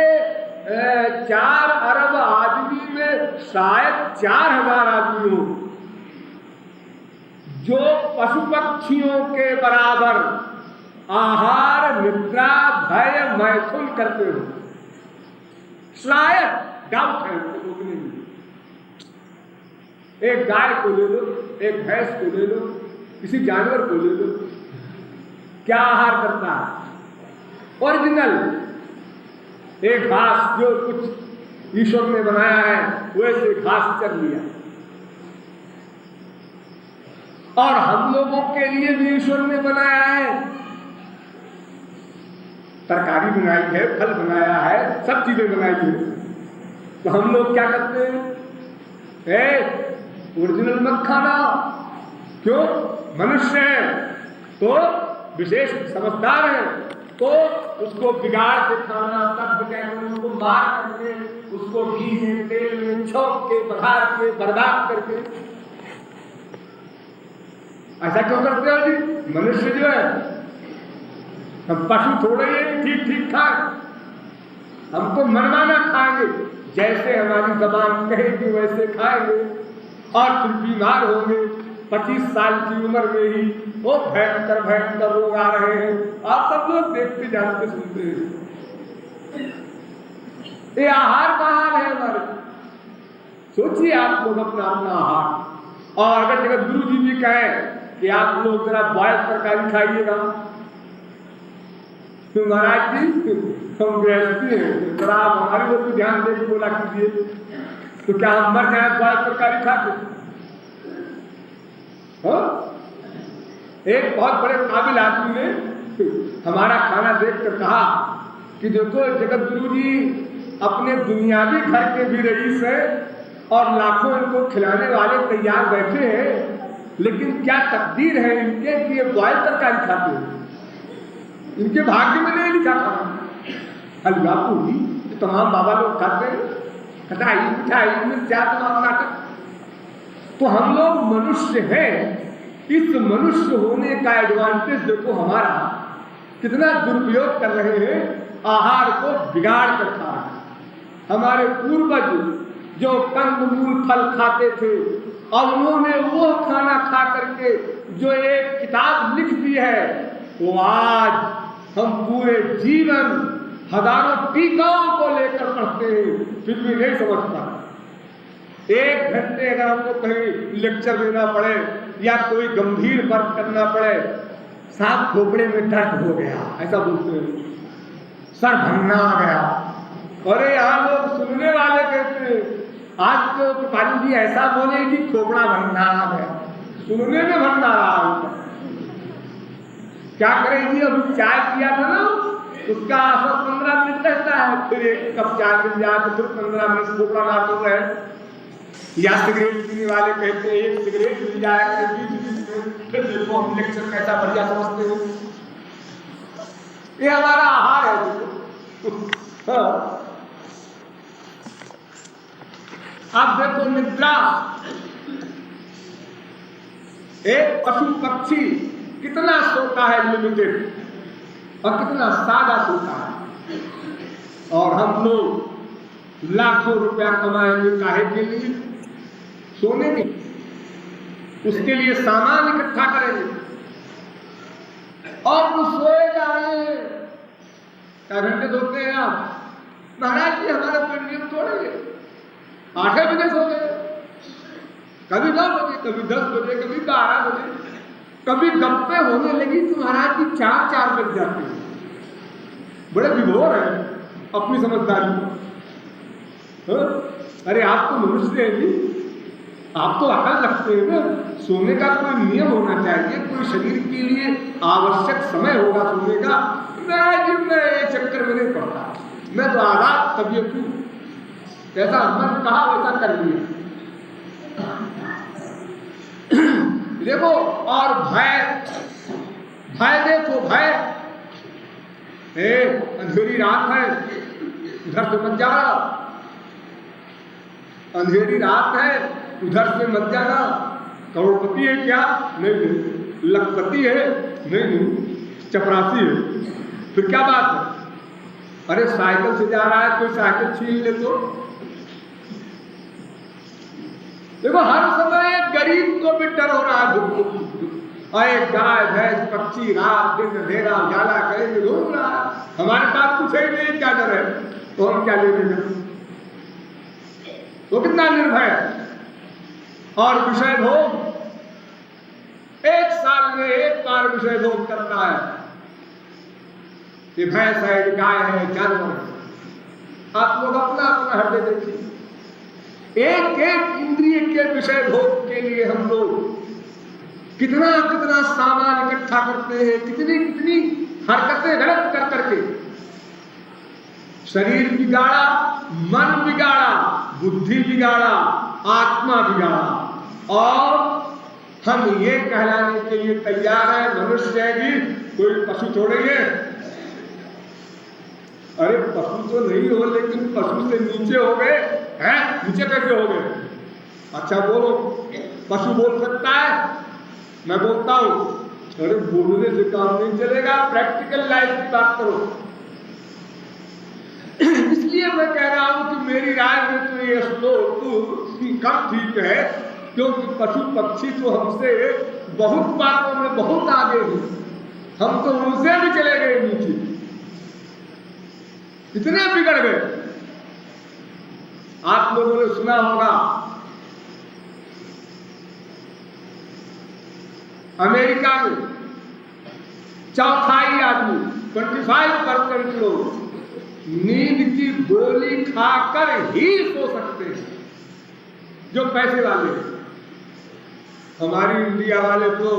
4 अरब आदमी में शायद 4000 आदमी हो जो पशु पक्षियों के बराबर आहार निद्रा भय मैथुन करते हो। शायद डाउट है रोकने में। एक गाय को ले लो, एक भैंस को ले लो, किसी जानवर को ले लो, क्या आहार करता है? ओरिजिनल एक घास जो कुछ ईश्वर ने बनाया है वैसे घास चर लिया। और हम लोगों के लिए भी ईश्वर ने बनाया है, तरकारी बनाई है, फल बनाया है, सब चीजें बनाई है। तो हम लोग क्या करते हैं? ओरिजिनल मत खाना। क्यों? मनुष्य है तो विशेष समझदार है तो उसको बिगाड़ के खाना, सब कैमरों को मार करके, उसको घी में तेल में छोंक के बघार के बर्बाद करके। ऐसा क्यों करते हो जी? मनुष्य जो है, हम पशु थोड़े ही ठीक ठीक खाए, हमको मनमाना खाएंगे, जैसे हमारी जबान कहेगी वैसे खाएंगे और फिर बीमार होंगे। 25 साल की उम्र में ही वो भयंकर भयंकर रोग आ रहे हैं। आप सब लोग देखते जानते सुनते हैं। ये आहार का हाल है हमारे। सोचिए आप लोग अपना अपना आहार। और अगर जगत गुरु जी भी कहें कि आप लोग जरा बॉयल तरकारी खाइएगा, तो महाराज जी हम गृहस्थी हैं, जरा आप हमारे लोग को ध्यान दे के बोला कीजिए, तो क्या हम मर जाए बॉयल तरकारी खा के? एक बहुत बड़े काबिल आदमी ने हमारा खाना देखकर कहा कि देखो जगत गुरु जी अपने दुनियावी घर के भी रईस है और लाखों इनको खिलाने वाले तैयार बैठे हैं, लेकिन क्या तकदीर है इनके कि ये बॉयल तरकारी खाते हैं। इनके भाग्य में नहीं लिखा था। हलवा पूरी तमाम बाबा लोग खाते हैं, खटाई मिठाई मिर्चा तमाम नाटक। तो हम लोग मनुष्य हैं, इस मनुष्य होने का एडवांटेज देखो हमारा कितना दुरुपयोग कर रहे हैं, आहार को बिगाड़ कर खा रहे हैं। हमारे पूर्वज जो कंदमूल फल खाते थे और उन्होंने वो खाना खा करके जो एक किताब लिख दी है, वो आज हम पूरे जीवन हजारों टीकाओं को लेकर पढ़ते हैं, फिर भी नहीं समझ पाते। 1 घंटे अगर हमको कहीं लेक्चर देना पड़े या कोई गंभीर वर्क करना पड़े, सांप खोपड़े में दर्द हो गया ऐसा बोलते हैं, सर भंगना आ गया। अरे यहाँ लोग सुनने वाले कहते हैं आज तो कृपाली जी ऐसा बोले कि खोपड़ा भंगना आ गया, सुनने में भंगना रहा। क्या करेंगी, अभी चाय पिया था ना, उसका असर 15 मिनट रहता है, फिर 1 कप चाय मिल जाए तो फिर 15 मिनट खोपड़ा ना तो रहे। या सिगरेट पीने वाले कहते हैं 1 सिगरेट मिल जाए फिर देखो हम लेक्चर कैसा बढ़िया समझते हो। ये हमारा आहार है। हाँ। अब देखो निद्रा, एक पशु पक्षी कितना सोता है लिमिटेड और कितना सादा सोता है, और हम लोग लाखों रुपया कमाएंगे काहे के लिए, सोने के, उसके लिए सामान इकट्ठा करेंगे और वो सोए जा रहे हैं। क्या घंटे सोते हैं आप? महाराज जी हमारा कोई नियम थोड़े है, 8 बजे सोते हैं, कभी 9 बजे, कभी 10 बजे, कभी 12 बजे, कभी गप्पे होने लगी तो महाराज जी 4 बज जाते हैं। बड़े विभोर है अपनी समझदारी। अरे आप तो मनुष्य हैं जी, आप तो अकल रखते हैं ना, सोने का कोई नियम होना चाहिए, कोई शरीर के लिए आवश्यक समय होगा सोने का। मैं ये चक्कर में नहीं पड़ता, मैं तो आजाद तबीयत हूँ, जैसा मन कहा वैसा कर लिया। देखो, और भय देखो, भय, अंधेरी रात है उधर से मत जाना, अंधेरी रात है उधर से मत जाना। करोड़पति है क्या? नहीं। लखपति है? नहीं। चपरासी है? फिर क्या बात है? अरे साइकिल से जा रहा है, कोई साइकिल छीन ले तो। देखो हर समय एक गरीब को भी डर हो रहा है, अरे गाय भैंस पक्षी रात दिन अंधेरा उजाला करेंगे घूम रहा है, हमारे पास कुछ ही नहीं, क्या डर है, तो हम क्या ले लेंगे। तो कितना निर्भय। और विषय भोग, 1 साल में 1 बार विषय भोग करता है। ये भैंस है, गाय है, जानवर है। आप लोग अपना अपना हृदय देखिए, एक इंद्रिय के विषय भोग के लिए हम लोग कितना सामान इकट्ठा करते हैं, कितनी हरकतें गलत कर करके। शरीर बिगाड़ा, मन बिगाड़ा, बुद्धि बिगाड़ा, आत्मा बिगाड़ा, और हम ये कहलाने के लिए तैयार है मनुष्य है कि कोई पशु छोड़ेंगे। अरे पशु तो नहीं हो, लेकिन पशु से नीचे हो गए हैं। नीचे कैसे हो गए? अच्छा बोलो, पशु बोल सकता है? मैं बोलता हूं। अरे बोलने से काम नहीं चलेगा, प्रैक्टिकल लाइफ की बात करो। इसलिए मैं कह रहा हूं कि मेरी राय में तो ये श्लोक कम ठीक है, क्योंकि पशु पक्षी तो हमसे बहुत बातों में बहुत आगे हैं, हम तो उनसे भी चले गए नीचे, इतने बिगड़ गए। आप लोगों ने सुना होगा अमेरिका में 1/4 आदमी 25% लोग नींद की गोली खाकर ही सो सकते हैं, जो पैसे वाले हैं। हमारी इंडिया वाले तो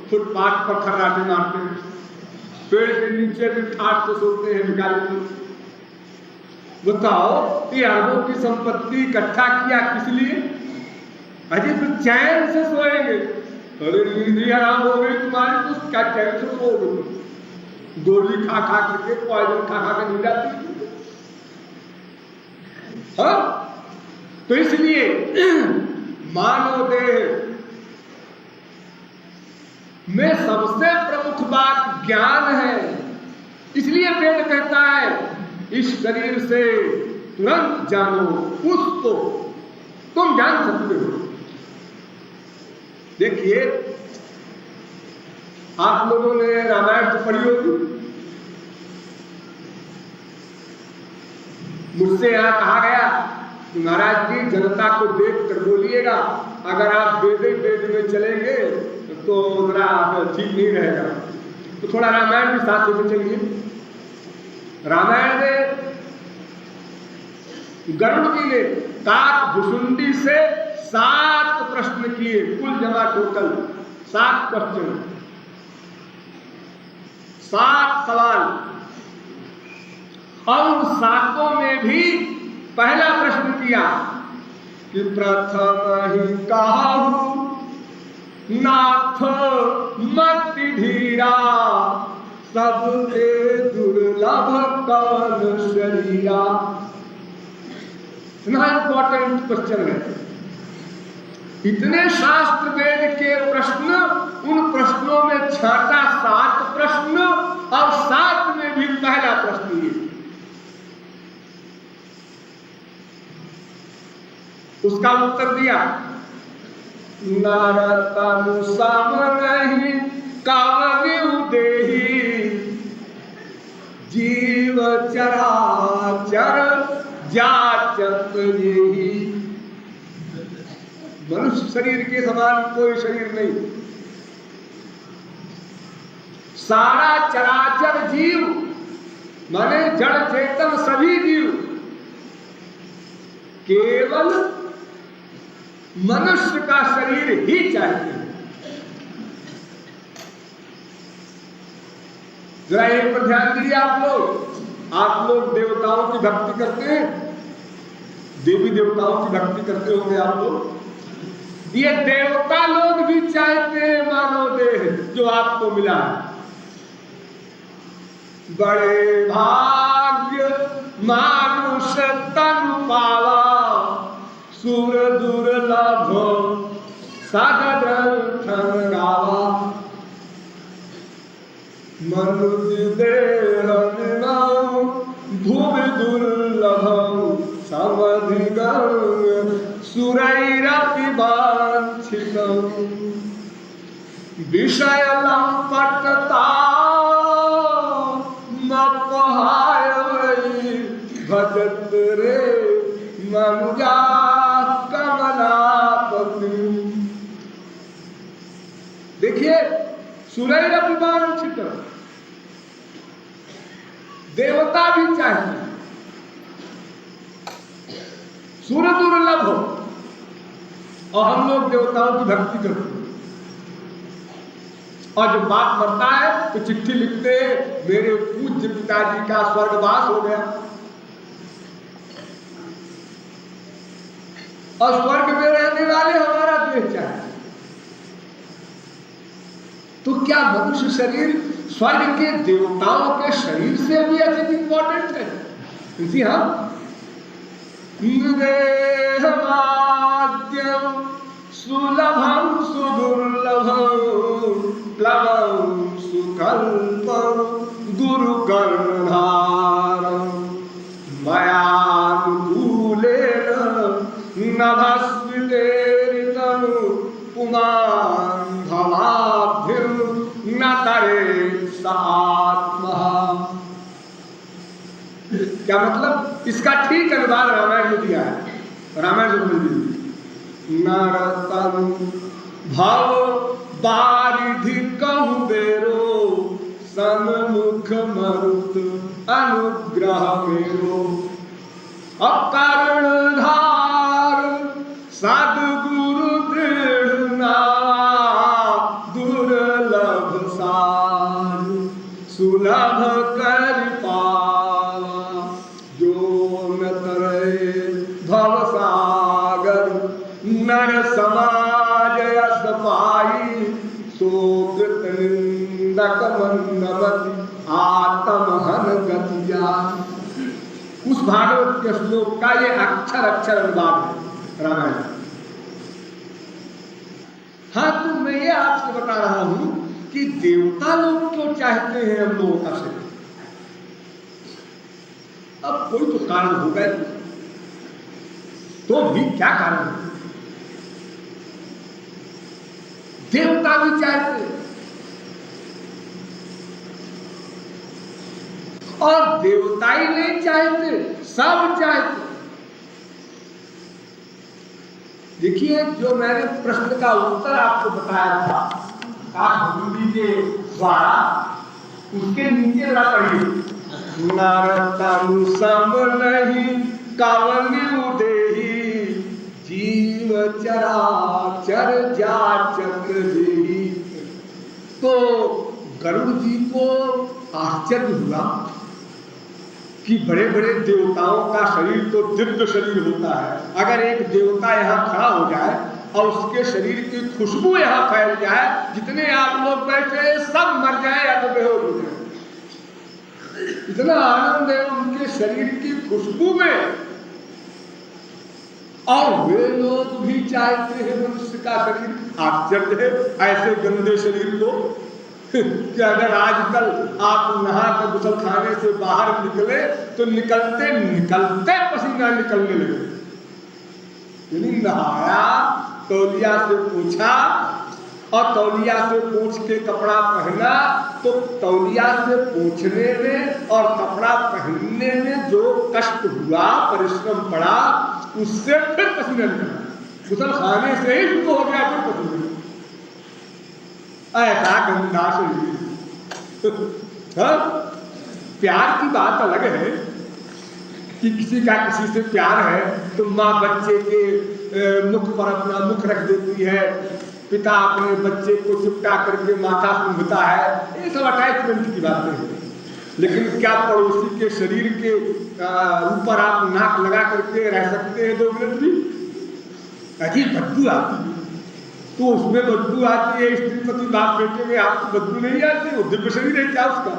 फुटपाथ पर खर्राटे मारते हैं, पेड़ के नीचे भी ठाट से सोते हैं निकाले। बताओ, ये अरबों की संपत्ति इकट्ठा किया किस लिए? अजय तो चैन से सोएंगे। अरे नींद आराम हो गई तुम्हारी तो क्या चैन से सोओगे? गोली खा खा करके, पॉइजन खा खा के नींद आती। हाँ, तो इसलिए मानव देह में सबसे प्रमुख बात ज्ञान है। इसलिए वेद कहता है इस शरीर से तुरंत जानो उसको, तुम जान सकते हो। देखिए, आप लोगों ने रामायण तो पढ़ी होगी। मुझसे यहाँ कहा गया कि महाराज जी जनता को देख कर बोलिएगा, अगर आप वेद में चलेंगे तो जरा ठीक नहीं रहेगा, तो थोड़ा रामायण भी साथ लेके चलिए। रामायण में गरुड़ जी ने काक भुसुंडी से 7 प्रश्न किए, कुल जमा टोटल 7 क्वेश्चन, 7 सवाल। और 7 में भी पहला प्रश्न किया कि प्रथम ही कहूं नाथ मति धीरा, सबसे दुर्लभ कौन शरीरा। इतना इंपॉर्टेंट क्वेश्चन है। इतने शास्त्र वेद के प्रश्न, उन प्रश्नों में छाटा 7 प्रश्न, और 7 में भी पहला प्रश्न ये। उसका उत्तर दिया नरतनु सम नहीं कावन्यु देहि, जीव चराचर जाचत यही। मनुष्य शरीर के समान कोई शरीर नहीं। सारा चराचर जीव माने जड़ चेतन सभी जीव केवल मनुष्य का शरीर ही चाहते हैं। जरा एक पर ध्यान दीजिए आप लोग देवताओं की भक्ति करते हैं, देवी देवताओं की भक्ति करते होंगे आप लोग। ये देवता लोग भी चाहते हैं मानव देह जो आपको मिला है। बड़े भाग्य मानुष तन पावा, सुर दुर्लभ सदग्रंथन गावा। मनुष्य देह भूमि दुर्लभ समधिगम, सुरैरपि वांछितम्। विषय लंपटता मपहाय वै, भजत रे मनुजा कमलापति। देखिए सुरैरपि वांछितम्, देवता भी चाहते हैं सूर दुर्लभ हो, और हम लोग देवताओं की भक्ति करते हैं। और जब बात करता है तो चिट्ठी लिखते, मेरे पूज्य पिताजी का स्वर्गवास हो गया, और स्वर्ग में रहने वाले हमारा देह चाहे। तो क्या मनुष्य शरीर स्वर्ग के देवताओं के शरीर से भी अधिक इंपॉर्टेंट है? जी हाँ। देहमाद्यम सुलभम सुदुर्लभम, प्लवम सुकल्पम गुरु कर्णधारम, मयानुकूलेन नभस्वितेरितनु पुमान् भवाब्धिं न तरे स आत्मा। क्या मतलब? इसका ठीक अनुवाद रामायण में दिया है। रामायण जो बोल दी, नरतनु भव बारिधि कहु बेरो, सन्मुख मरुत अनुग्रह मेरो। अकारण धार सद्गुरु दृढ़ नावा, दुर्लभ सार सुलभ कर पावा। जो न तरे भव सागर, नर समाज यस पाई, शोक निंदक मंदमति आत्महन गतिया। उस भागवत के श्लोक का ये अक्षर अक्षर अनुवाद है रामायण। हाँ, तो मैं ये आपसे बता रहा हूं कि देवता लोग क्यों चाहते हैं हम लोगों का शरीर। अब कोई तो कारण होगा, तो भी क्या कारण है? देवता भी चाहते, और देवता ही नहीं चाहते, सब चाहते। देखिए, जो मैंने प्रश्न का उत्तर आपको बताया था काकभूमि के द्वारा, उसके नीचे जरा पढ़िए। नारद सम नहीं कावनि उदेही, जीव चराचर जा चक्र देही। तो गरुड़ जी को आश्चर्य हुआ कि बड़े बड़े देवताओं का शरीर तो दिव्य शरीर होता है, अगर एक देवता यहाँ खड़ा हो जाए और उसके शरीर की खुशबू यहाँ फैल जाए, जितने आप लोग बैठे सब मर जाए या तो बेहोश हो जाए। इतना आनंद है उनके शरीर की खुशबू में। और वे लोग भी चाहते हैं मनुष्य का शरीर। आश्चर्य है ऐसे गंदे शरीर को कि अगर आजकल आप नहा कर गुसल खाने से बाहर निकले तो निकलते निकलते पसीना निकलने लगे। यदि नहाया, तौलिया से पूछा और तौलिया से पूछ के कपड़ा पहना, तो तौलिया से पूछने में और कपड़ा पहनने में जो कष्ट हुआ, परिश्रम पड़ा, उससे फिर पसीना निकला। गुसल खाने से ही शुरू हो गया फिर पसीना। ऐसा गंदा शरीर। प्यार की बात अलग है कि किसी का किसी से प्यार है तो माँ बच्चे के मुख पर अपना मुख रख देती है, पिता अपने बच्चे को चिपटा करके माथा सूंघता है, ये सब अटैचमेंट की बातें हैं। लेकिन क्या पड़ोसी के शरीर के ऊपर आप नाक लगा करके रह सकते हैं 2 मिनट भी? अजीब बदबू आती है। तो उसमें बदबू आती है, स्त्रीपति बाप बेटे में आपको बदबू नहीं आती? वो दिव्य शरीर है क्या उसका?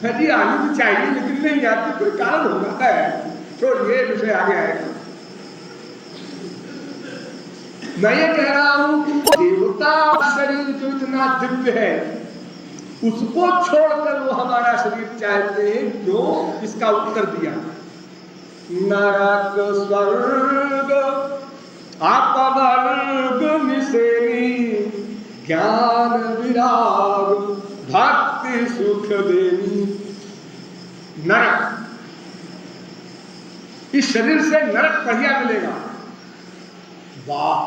है जी, आनी भी चाहिए लेकिन नहीं आती, कोई कारण होगा है। छोड़िए, विषय आगे आएगा। मैं ये कह रहा हूं कि देवता शरीर जो इतना दिव्य है उसको छोड़कर वो हमारा शरीर चाहते हैं। क्यों? इसका उत्तर दिया। नरक स्वर्ग अपवर्ग निसेनी, ज्ञान विराग भक्ति सुख देनी। नरक, इस शरीर से नरक बढ़िया मिलेगा। वाह!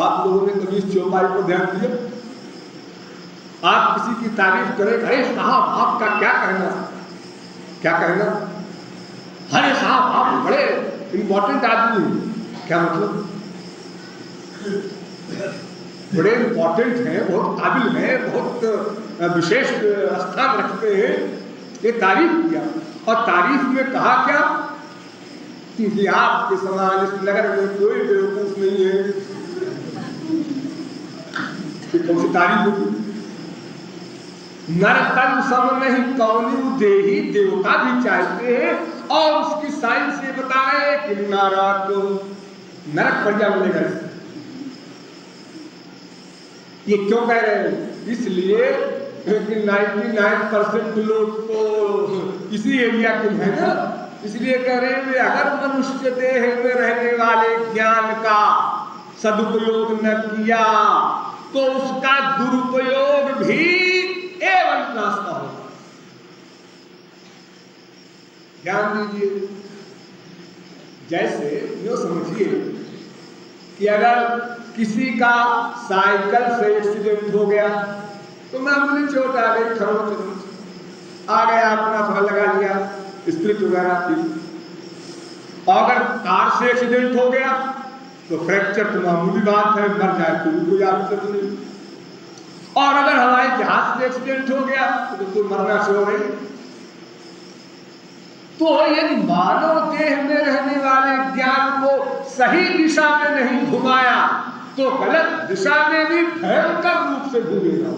आप लोगों ने कभी इस चौपाई को ध्यान दिया? आप किसी की तारीफ करें, अरे साहब आपका क्या कहना, क्या कहना? अरे साहब आप बड़े इंपॉर्टेंट आदमी हैं। क्या मतलब? बड़े इंपॉर्टेंट हैं, बहुत काबिल हैं, बहुत विशेष स्थान रखते हैं, ये तारीफ किया। और तारीफ में कहा क्या कि आपके समान इस नगर में कोई बेवकूफ नहीं है। कौन सी तारीफ होगी? नरतन सम नहीं कौनी देही, देवता भी चाहते हैं। और उसकी साइंस ये बता रहे हैं कि नरक बढ़िया मिलेगा। ये क्यों कह रहे हैं? इसलिए कि 99% लोग तो इसी एरिया के हैं ना, इसलिए कह रहे हैं अगर मनुष्य देह में रहने वाले ज्ञान का सदुपयोग न किया तो उसका दुरुपयोग भी एवं क्लास का होगा। ध्यान दीजिए। जैसे यो समझिए कि अगर किसी का साइकिल से एक्सीडेंट हो गया तो मामूली चोट आ गई, खरोंच आ गया, अपना फल लगा लिया, स्प्रिट वगैरह थी। अगर कार से एक्सीडेंट हो गया तो फ्रैक्चर तो मामूली बात है, मर जाए तो कोई आवश्यक नहीं। और अगर हवाई जहाज से एक्सीडेंट हो गया तो मरना से हो रही। तो यदि मानव देह में रहने वाले ज्ञान को सही दिशा में नहीं घुमाया तो गलत दिशा में भी भयंकर रूप से घूमेगा।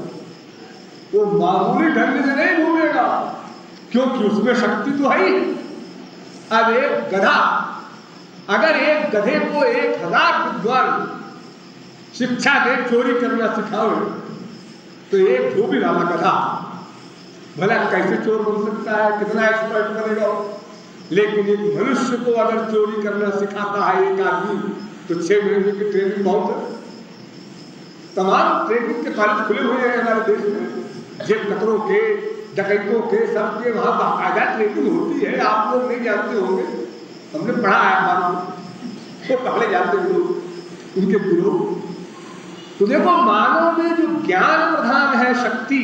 वो मामूली ढंग से नहीं घूमेगा, क्योंकि उसमें शक्ति तो है ही। अब एक गधा, अगर एक गधे को 1000 विद्वान शिक्षा दे, चोरी करना सिखाओ, तो एक धोबी वाला गधा भला कैसे चोर बन सकता है? कितना एक्सपर्ट बनेगा? लेकिन एक मनुष्य को अगर चोरी करना सिखाता है एक आदमी तो 6 महीने की ट्रेनिंग बहुत है। तमाम ट्रेनिंग के कॉलेज खुले हुए हैं हमारे देश में, जेब कतरों के, डकैतों के सबके वहां बाकायदा ट्रेनिंग होती है, आप लोग नहीं जानते होंगे, हमने पढ़ा है, हमारे पहले जानते हैं लोग उनके गुरु। तो देखो, मानव में जो ज्ञान प्रधान है शक्ति,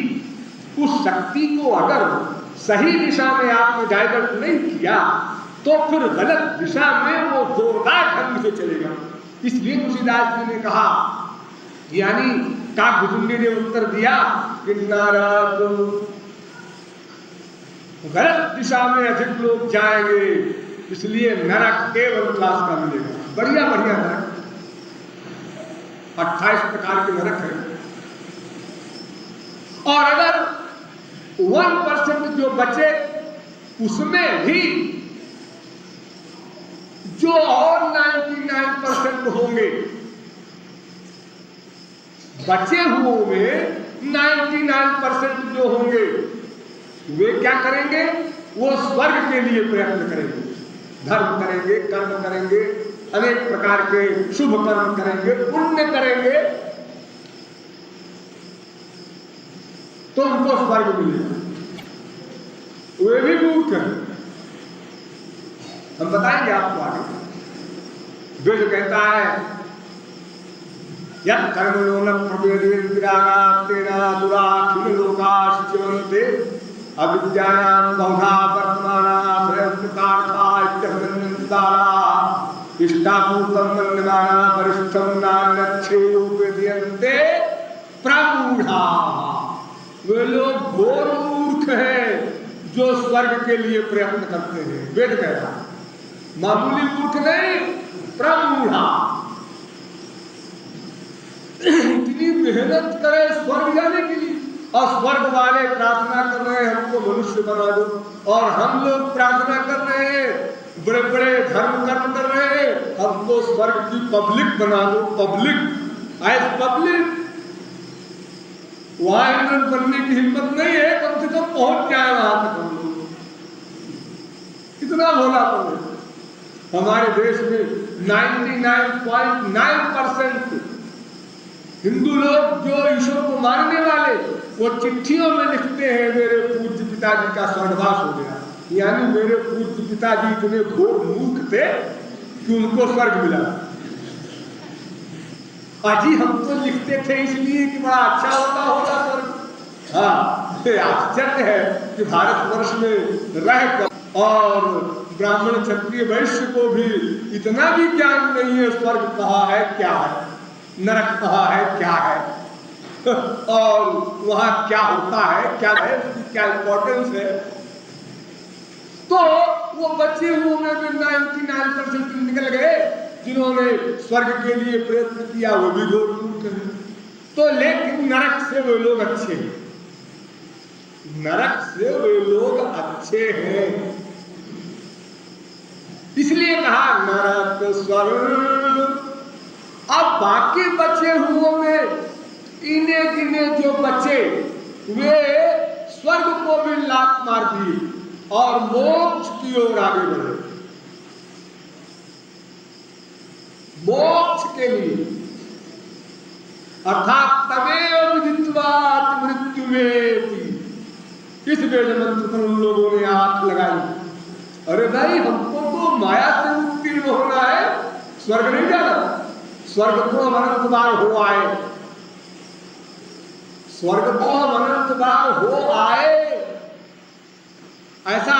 उस शक्ति को अगर सही दिशा में आपने डाइवर्ट नहीं किया तो फिर गलत दिशा में वो जोरदार ढंग से चलेगा। इसलिए तुलसीदास जी ने कहा, यानी काकभुजुंडी ने उत्तर दिया कि नारद, गलत दिशा में अधिक लोग जाएंगे, इसलिए नरक केवल क्लास का मिलेगा, बढ़िया बढ़िया नरक, 28 प्रकार के नरक है। और अगर 1% जो बचे, उसमें भी जो और 99% होंगे, बचे हुओं में 99% जो होंगे, वे क्या करेंगे? वो स्वर्ग के लिए प्रयत्न करेंगे, धर्म करेंगे, कर्म करेंगे, अनेक प्रकार के शुभ कर्म करेंगे, पुण्य करेंगे, तो उनको स्वर्ग मिलेगा। वे भी मूर्ख हैं, हम बताएंगे आपको आगे। वेद कहता है, यत् कर्मणो न प्रवेदेन्द्रियाणां तेना दुराखिल लोकाश्च्यवन्ते अविद्यायां बहुधा वर्तमाना प्रयत्नकार्था इत्यभिनन्दिताः इष्टापूर्तं मन्यमाना परिष्ठं नान्यच्छेयोपद्यन्ते प्रमूढाः। वे लोग घोर मूर्ख हैं जो स्वर्ग के लिए प्रयत्न करते हैं। वेद कह रहा है, मामूली मूर्ख नहीं, प्रमूढ़ा। इतनी मेहनत करे स्वर्ग जाने के लिए, और स्वर्ग वाले प्रार्थना कर रहे हैं हमको मनुष्य बना दो, और हम लोग प्रार्थना कर रहे हैं, बड़े बड़े धर्म कर्म कर रहे हैं, हमको स्वर्ग की पब्लिक बना दो, पब्लिक एज पब्लिक। वहां इंद्र बनने की हिम्मत नहीं है, कम से कम पहुंच जाए वहां तक हम लोग। कितना भोला है हमारे देश में। 99.9% हिंदू लोग जो ईश्वर को मानने वाले, वो चिट्ठियों में लिखते हैं मेरे पूज्य पिताजी का स्वर्गवास हो गया, यानी मेरे पूज्य पिताजी इतने घोर मूर्ख थे कि उनको स्वर्ग मिला। अजी हम तो लिखते थे इसलिए कि बड़ा अच्छा होगा स्वर्ग। हाँ, आश्चर्य है कि भारतवर्ष में रहकर और ब्राह्मण क्षत्रिय वैश्य को भी इतना भी ज्ञान नहीं है स्वर्ग कहाँ है, क्या है, नरक कहाँ है, क्या है, और वहां क्या होता है, क्या है, क्या इंपॉर्टेंस है। तो वो बच्चे हुए में 99% निकल गए जिन्होंने स्वर्ग के लिए प्रयत्न किया, वो भी घोर मूर्ख हैं। तो लेकिन नरक से वे लोग अच्छे हैं, नरक से वे लोग अच्छे हैं, इसलिए कहा नरक स्वर्ग। अब बाकी बचे हुओं में इन्हें गिने जो बचे, वे स्वर्ग को भी लात मार दिए और मोक्ष की ओर आगे बढ़े। मोक्ष के लिए, अर्थात तमेव विदित्वात् मृत्युमेति, इस वेद मंत्र पर उन लोगों ने हाथ लगाई। अरे भाई, हमको तो माया से उत्तीर्ण होना है, स्वर्ग नहीं जाना। स्वर्ग को हम अनंत बार हो आए, स्वर्ग को हम अनंत बार हो आए, ऐसा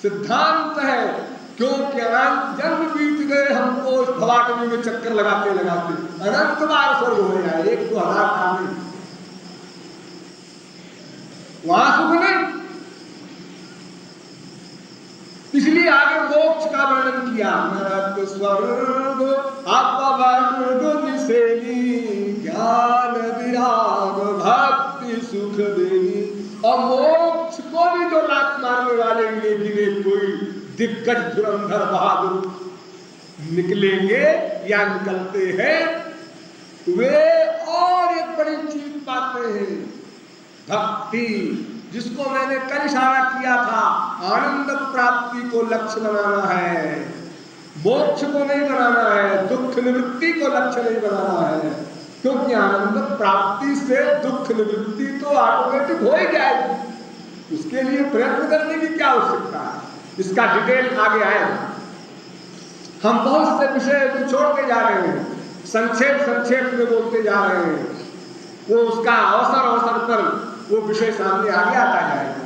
सिद्धांत है। क्योंकि अनंत जन्म बीत गए हमको इस भवाटवी में चक्कर लगाते लगाते, अनंत बार स्वर्ग हो जाए, 1-2 साल नहीं, वहां सुख नहीं। इसलिए आगे मोक्ष का वर्णन किया, नरक स्वर्ग अपवर्ग निसेनी, ज्ञान विराग भक्ति सुख देनी। और मोक्ष को भी जो लात मारने वाले गिने कोई दिग्गज धुरंधर बहादुर निकलेंगे या निकलते हैं, वे और एक बड़ी चीज पाते हैं, भक्ति, जिसको मैंने कल इशारा किया था। आनंद प्राप्ति को लक्ष्य बनाना है, मोक्ष को नहीं बनाना है, दुख निवृत्ति को लक्ष्य नहीं बनाना है, क्योंकि आनंद प्राप्ति से दुख निवृत्ति तो ऑटोमेटिक हो ही जाएगी। उसके लिए प्रयत्न करने की क्या आवश्यकता है? इसका डिटेल आगे आएगा। हम बहुत से विषय छोड़ते जा रहे हैं, संक्षेप में बोलते जा रहे हैं। वो उसका अवसर पर वो विषय सामने आगे आता जाएगा,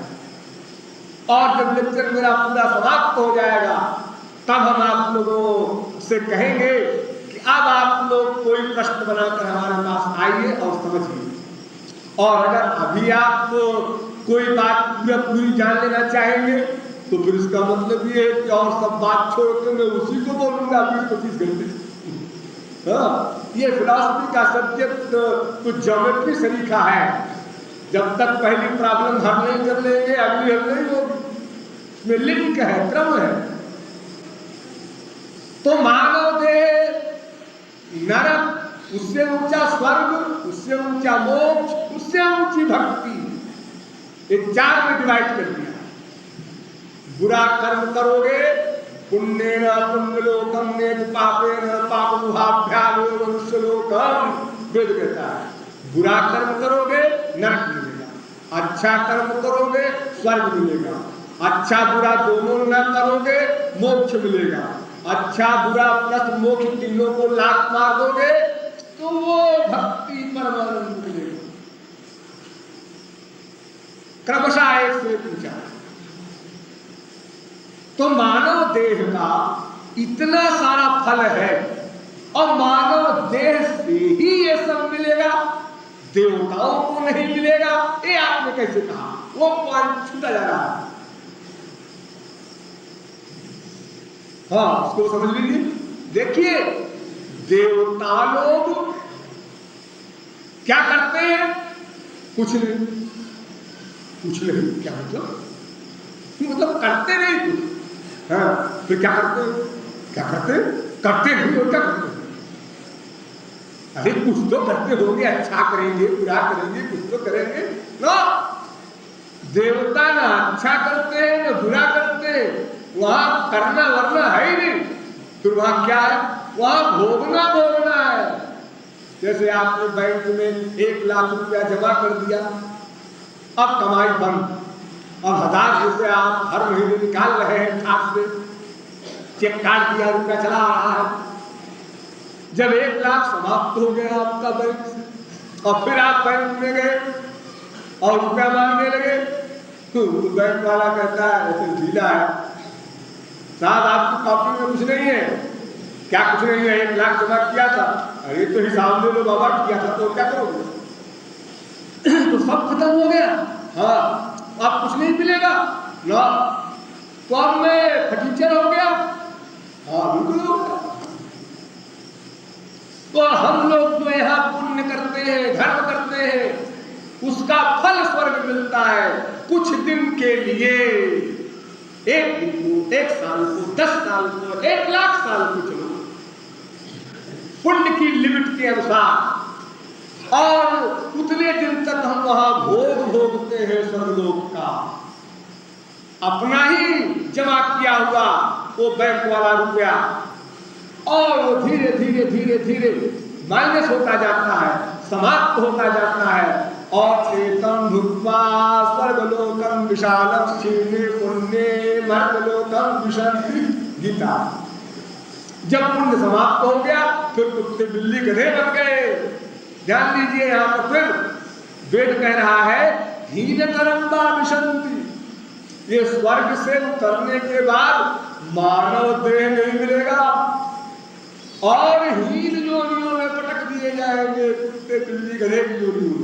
और जब लेक्चर मेरा पूरा समाप्त हो जाएगा तब हम आप लोगों से कहेंगे कि अब आप लोग कोई प्रश्न बनाकर हमारे पास आइए और समझिए। और अगर अभी आप कोई बात पूरी जान लेना चाहेंगे तो फिर इसका मतलब ये है कि और सब बात छोड़कर मैं उसी को बोलूंगा 20-25 घंटे। हाँ, ये फिलॉसफी का सब्जेक्ट तो ज्योमेट्री सरीखा है। जब तक पहली प्रॉब्लम हल नहीं कर लेंगे अगली हल नहीं होगी। इसमें लिंक है, क्रम है। तो मानव देह, नरक, उससे ऊंचा स्वर्ग, उससे ऊंचा मोक्ष, उससे ऊंची भक्ति, ये 4 में डिवाइड कर दिया। बुरा कर्म करोगे पुण्येन पुण्यलोकम नेत पापेन पापमुहाभ्याम मनुष्यलोकम, वेद कहता है। बुरा कर्म करोगे नरक मिलेगा, अच्छा कर्म करोगे स्वर्ग मिलेगा, अच्छा बुरा दोनों न करोगे मोक्ष मिलेगा, अच्छा बुरा प्लस मोक्ष तीनों को लात मार दोगे तो वो भक्ति परमानंद मिलेगा। क्रमशः एक से पूछा। तो मानव देह का इतना सारा फल है और मानव देह से ही ये सब मिलेगा, देवताओं को नहीं मिलेगा, ये आपने कैसे कहा? वो पॉइंट छूटा जा रहा है। हाँ, उसको समझ लीजिए। देखिए, देवता लोग क्या करते हैं? कुछ नहीं। क्या मतलब करते नहीं कुछ। हाँ, फिर क्या करते नहीं और क्या करते? अरे कुछ तो करते होंगे, अच्छा करेंगे, बुरा करेंगे, कुछ तो करेंगे ना। देवता ना अच्छा करते हैं ना बुरा करते हैं, वहां करना वरना है ही नहीं। फिर वहां क्या है? वहां भोगना है। जैसे आपने बैंक में 1 लाख रुपया जमा कर दिया, अब कमाई बंद, अब 1000 रुपया आप हर महीने निकाल रहे हैं खाते से, चेक काट दिया, रुपया चला रहा है। जब 1 लाख समाप्त हो गया आपका बैंक से, और फिर आप बैंक में गए और रुपया मांगने लगे, तो बैंक वाला कहता है ऐसे ढीला है साहब, आपकी कॉपी में कुछ नहीं है। क्या कुछ नहीं है? 1 लाख जमा किया था। अरे तो हिसाब ले लो बाबा, किया था तो क्या करोगे? तो सब खत्म हो गया। हाँ, अब कुछ नहीं मिलेगा ना, तो अब मैं फटीचर हो गया। हाँ बिल्कुल हो गया। तो हम लोग जो यहाँ पुण्य करते हैं, धर्म करते हैं, उसका फल स्वर्ग मिलता है कुछ दिन के लिए। 1 दिन को, 1 साल को, 10 साल को, 1 लाख साल को, चलो पुण्य की लिमिट के अनुसार। और उतने दिन तक हम वहां भोगते हैं स्वर्गलोक का, अपना ही जमा किया हुआ वो बैंक वाला रुपया, और वो धीरे धीरे माइनस होता जाता है, समाप्त होता जाता है। और चेतन भुक्त्वा स्वर्गलोकम विशालम क्षीणे पुण्ये मर्त्यलोकम विशन्ति, गीता। जब पुण्य समाप्त हो गया फिर कुत्ते बिल्ली गधे बन गए। ध्यान दीजिए, यहां पर फिर वेद कह रहा है हीनतरम वा विशन्ति। ये स्वर्ग से उतरने के बाद मानव देह नहीं मिलेगा और हीन योनियों में पटक दिए जाएंगे, कुत्ते बिल्ली गधे की योनियों।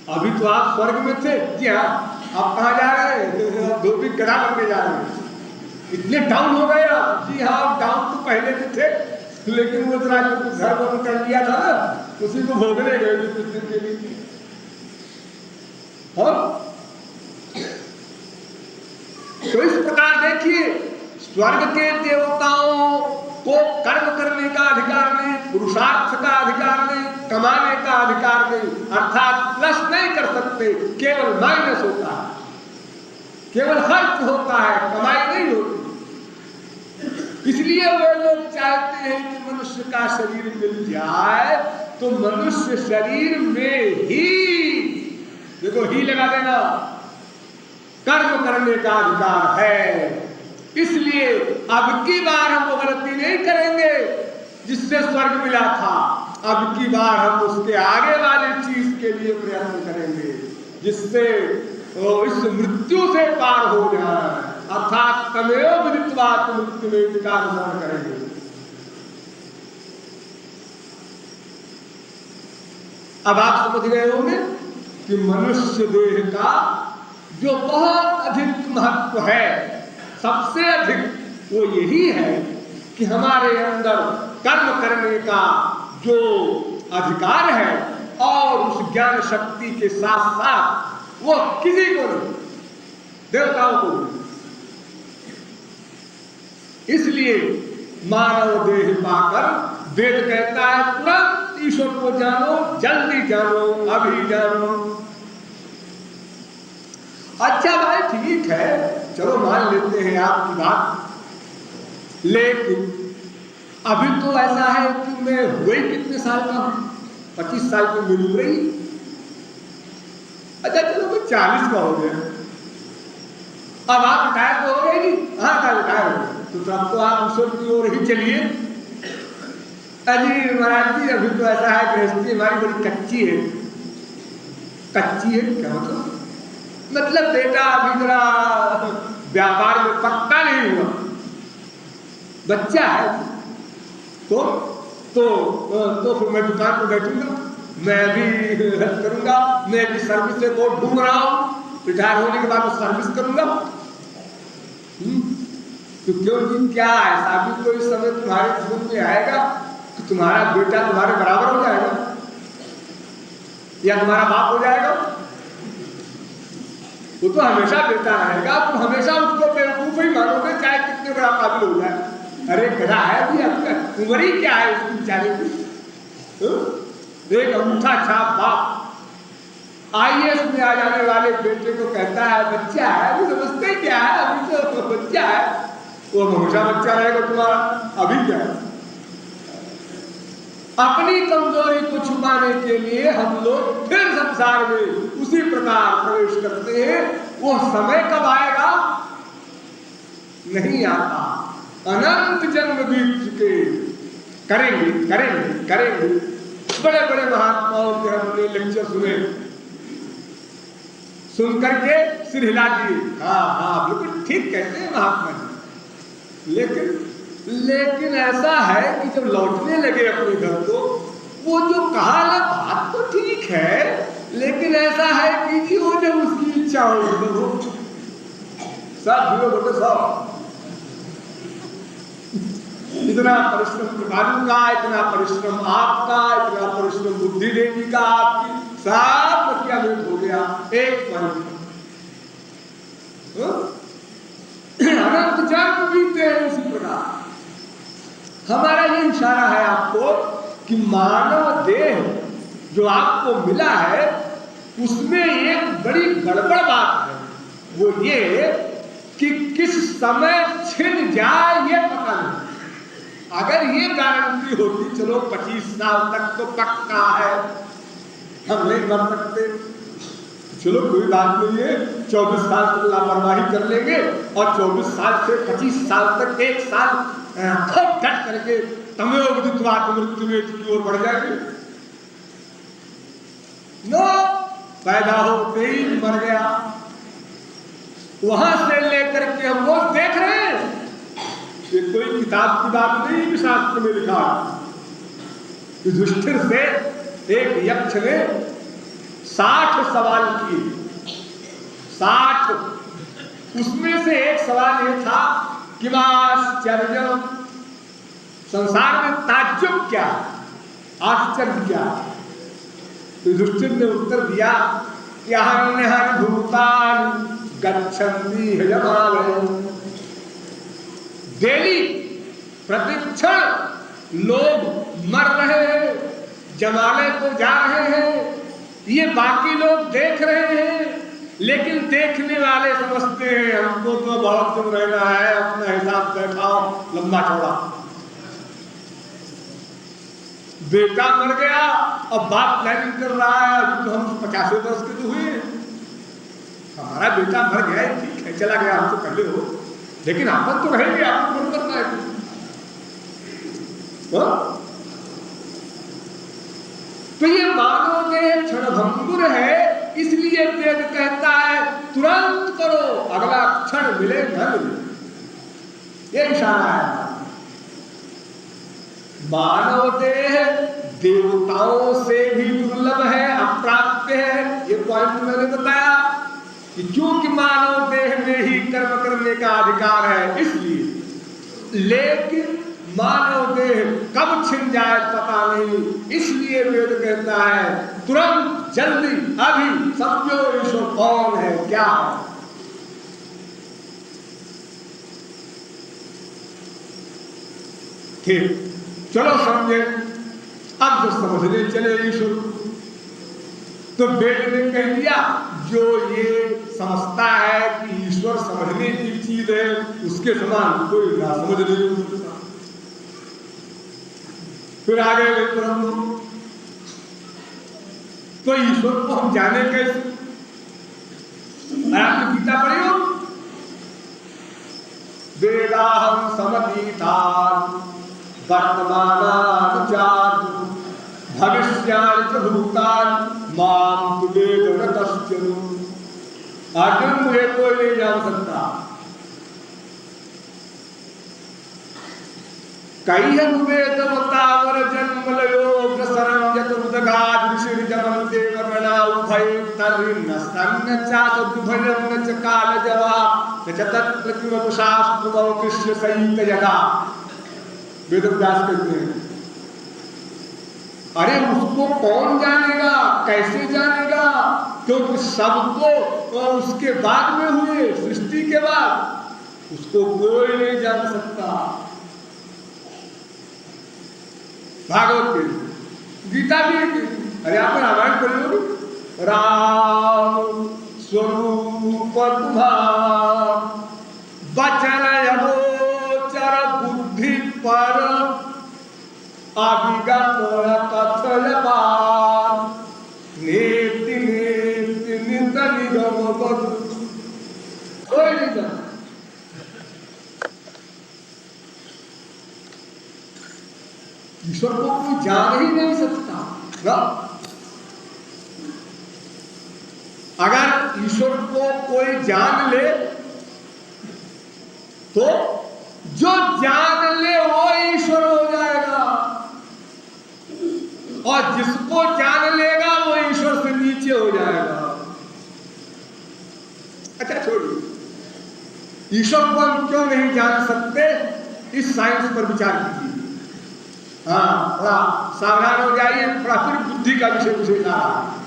अभी तो आप स्वर्ग में थे, जी हाँ, आप कहाँ जा रहे हैं? धोबी गधा बनने जा रहे हैं। इतने डाउन हो गए आप? जी हाँ, डाउन तो पहले भी थे, लेकिन वो जरा घर बंद कर लिया था ना, उसी को भोगने गए कुछ दिन के लिए। तो इस प्रकार देखिए, स्वर्ग के देवताओं को कर्म करने का अधिकार नहीं, पुरुषार्थ का अधिकार नहीं, कमाने का अधिकार नहीं, अर्थात प्लस नहीं कर सकते, केवल माइनस होता है, केवल खर्च होता है, कमाई नहीं होती। इसलिए वो लोग चाहते हैं कि मनुष्य का शरीर मिल जाए, तो मनुष्य शरीर में ही देखो ही लगा देना, कर्म करने का अधिकार है। इसलिए अब की बार हम वो गलती नहीं करेंगे जिससे स्वर्ग मिला था। अब की बार हम उसके आगे वाली चीज के लिए प्रयत्न करेंगे जिससे इस मृत्यु से पार हो जाए, अर्थात तमेव विदित्वा मृत्युमेति का अनुसरण करेंगे। अब आप समझ गए होंगे कि मनुष्य देह का जो बहुत अधिक महत्व है, सबसे अधिक वो यही है कि हमारे अंदर कर्म करने का जो अधिकार है और उस ज्ञान शक्ति के साथ साथ वो किसी को नहीं, देवताओं को नहीं। इसलिए मानव देह पाकर वेद कहता है तुरंत ईश्वर को जानो, जल्दी जानो, अभी जानो। अच्छा भाई ठीक है, चलो मान लेते हैं आपकी बात, लेकिन अभी तो ऐसा है कि मैं हुए कितने साल का हूं, 25 साल की मेरी उम्र ही। अच्छा चलो मैं 40 का हो गया, अब आप रिटायर तो हो गए, हाँ का रिटायर हो गए, तो तब तो आप ईश्वर की ओर ही चलिए। अजी महाराज जी अभी तो ऐसा है गृहस्थी हमारी बड़ी कच्ची है। कच्ची है क्या मतलब बेटा अभी जरा व्यापार में पक्का नहीं हुआ, बच्चा है तो फिर मैं दुकान पर बैठूंगा, मैं भी हेल्प करूंगा, मैं भी सर्विस से बहुत ढूंढ रहा हूँ, रिटायर होने के बाद सर्विस करूंगा। तो क्यों जी क्या ऐसा भी कोई समय तुम्हारे जीवन में आएगा कि तुम्हारा बेटा तुम्हारे बराबर हो जाएगा या तुम्हारा बाप हो जाएगा? वो तो हमेशा बेटा रहेगा, तुम हमेशा उसको बेवकूफ ही मानोगे चाहे कितने बड़ा काबिल हो जाए। अरे गधा है भी, आपका उम्र ही क्या है उसकी बेचारे की। एक अंगूठा छाप बाप IAS में आ जाने वाले बेटे को कहता है बच्चा है, अभी समझते क्या है, अभी तो बच्चा है, वो हमेशा बच्चा रहेगा तुम्हारा। अभी क्या है, अपनी कमजोरी को छुपाने के लिए हम लोग फिर संसार में उसी प्रकार प्रवेश करते हैं। वो समय कब आएगा नहीं आता, अनंत जन्म बीत चुके। करेंगे करेंगे करेंगे। बड़े बड़े महात्माओं के हमने लेक्चर सुने, सुन करके सिर हिला दिए, हाँ हाँ बिल्कुल ठीक कहते हैं महात्मा जी। लेकिन ऐसा है कि जब लौटने लगे अपने घर को, वो जो कहा ना बात तो ठीक है, लेकिन ऐसा है कि जी वो जब उसकी इच्छा हो सब बोले सब इतना परिश्रम प्रभालूंगा, इतना परिश्रम आपका, इतना परिश्रम बुद्धि देवी का, आपकी सब बतिया भेद हो गया एक पल। अनंत जन्म बीते हैं उसी प्रकार। हमारा ये इशारा है आपको कि मानव देह जो आपको मिला है उसमें एक बड़ी गड़बड़ बात है, वो ये कि किस समय छिन जाए ये पता नहीं। अगर ये गारंटी होती चलो 25 साल तक तो पक्का है, हम नहीं मर सकते, चलो कोई बात नहीं है, 24 साल तक लापरवाही कर लेंगे और 24 साल से 25 साल तक एक साल खूब डट करके तमेव विदित्वा मृत्युमेति की ओर बढ़ जाएंगे। नो, पैदा होते ही मर गया। वहां से लेकर के हम लोग देख रहे हैं, ये कोई किताब की बात नहीं, शास्त्र में लिखा कि युधिष्ठिर से एक यक्ष ने 60 सवाल किए, 60। उसमें से एक सवाल ये था कि आश्चर्य, संसार में ताज्जुब क्या, आश्चर्य क्या? तो युधिष्ठिर ने उत्तर दिया कि अहन्यहनि भूतानि गच्छन्ति यमालयम्। डेली प्रतिक्षण लोग मर रहे हैं, जमालय को जा रहे हैं, ये बाकी लोग देख रहे हैं, लेकिन देखने वाले समझते हैं हमको तो बहुत दिन रहना है, अपना हिसाब बैठाओ लंबा चौड़ा। बेटा मर गया, अब बाप प्लानिंग कर रहा है, अभी तो हम 50 वर्ष के तो हुए, हमारा बेटा मर गया है, ठीक है, चला गया, हम तो पहले हो, लेकिन अपन तो रहेंगे, आपको कौन करना है? तो ये मानव देह क्षणभंगुर है, इसलिए वेद कहता है तुरंत करो, अगला क्षण मिले न मिले। ये इशारा है। मानव देह देवताओं से भी दुर्लभ है, अप्राप्य है। ये पॉइंट मैंने बताया कि क्योंकि मानव देह में ही कर्म करने का अधिकार है, इसलिए। लेकिन मानव देह कब छिन जाए पता नहीं, इसलिए वेद कहता है तुरंत, जल्दी, अभी समझो ईश्वर कौन है, क्या है। ठीक, चलो समझे। अब जो समझने चले ईश्वर, तो वेद ने कह दिया जो ये समझता है कि ईश्वर समझने की चीज है, उसके समान कोई ना समझ नहीं हो सकता। फिर आगे तो ईश्वर को हम जाने कैसे? आपने गीता पढ़ी हो? वेदाहं समतीतान् वर्तमानान् च भविष्याणि च भूतानि मां तु वेद न कश्चन। अर्जुन, मुझे कोई नहीं जान सकता। कई वेदवतावर जन्मलयोग सरंजत उदगाद ऋषि जन्म देव गणा उभय तरिन्न स्तन्न चात दुभयं न च काल जवा न च तत्प्रतिमत शास्त्र व कृष्ण सहित यदा। वेदव्यास कहते हैं, अरे उसको कौन जानेगा, कैसे जानेगा? क्योंकि सबको उसके बाद में हुए, सृष्टि के बाद, उसको कोई नहीं जान सकता। भागवत के, गीता भी, अरे आप रामायण पढ़ लो, राम स्वरूप तुम्हार वचन यगोचर बुद्धि पर अभिगत कथयपान नीति नीति नित निगम बद। कोई नहीं जान। ईश्वर को कोई जान ही नहीं सकता ना। अगर ईश्वर को कोई जान ले तो जो जान ले वो ईश्वर हो जाएगा, और जिसको जान लेगा वो ईश्वर से नीचे हो जाएगा। अच्छा छोड़िए, ईश्वर को हम क्यों नहीं जान सकते, इस साइंस पर विचार कीजिए। हाँ, थोड़ा सावधान हो जाइए, थोड़ा फिर बुद्धि का विषय विशेष आ रहा है।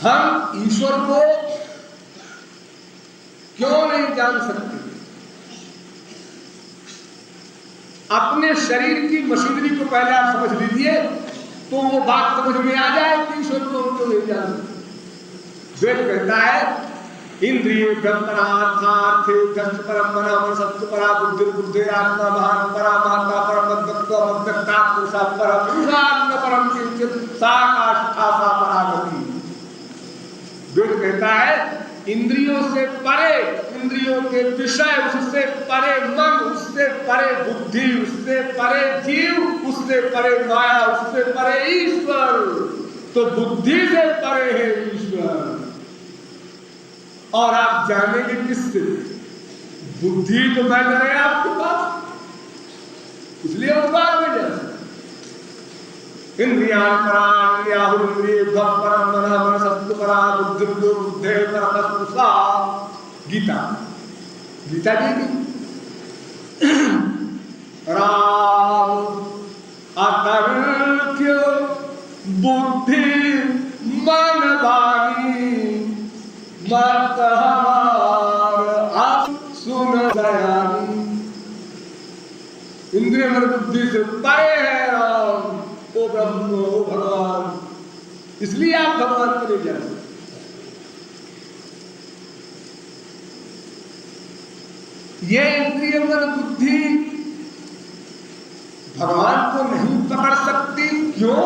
हम ईश्वर को क्यों नहीं जान सकते? अपने शरीर की मशीनरी को पहले आप समझ लीजिए, तो वो बात समझ में आ जाए कि ईश्वर को हम क्यों नहीं जान सकते। वेद कहता है इंद्रिय ब्रह्मणार्थार्थे दर्श परम मन सत्य परा बुद्धि बुद्धि आत्मा महान परा महता परम तत्व अव्यक्ता पुरुषा परम पुरुषान्न परम किंचित साकाष्ठा सा परागति। वेद कहता है इंद्रियों से परे, इंद्रियों के विषय, उससे परे मन, उससे परे बुद्धि, उससे परे जीव, उससे परे माया, उससे परे ईश्वर। तो बुद्धि से परे है ईश्वर। और आप जानेंगे किससे? बुद्धि तो मैं करे आपके पास, इसलिए वो बात में जाए। इंद्रियान परान याहुंद्रिय परम मनः मन सत्य परा बुद्धि बुद्धे परमस्पुषा। गीता, गीता जी राम अतर्क्य बुद्धि मन वाणी मत हमार आप सुन दयानी। इंद्रिय मन बुद्धि से परे है राम, ओ ब्रह्म, ओ भगवान। इसलिए आप भगवान को नहीं जान सकते। ये इंद्रिय मन बुद्धि भगवान को नहीं पकड़ सकती, क्यों?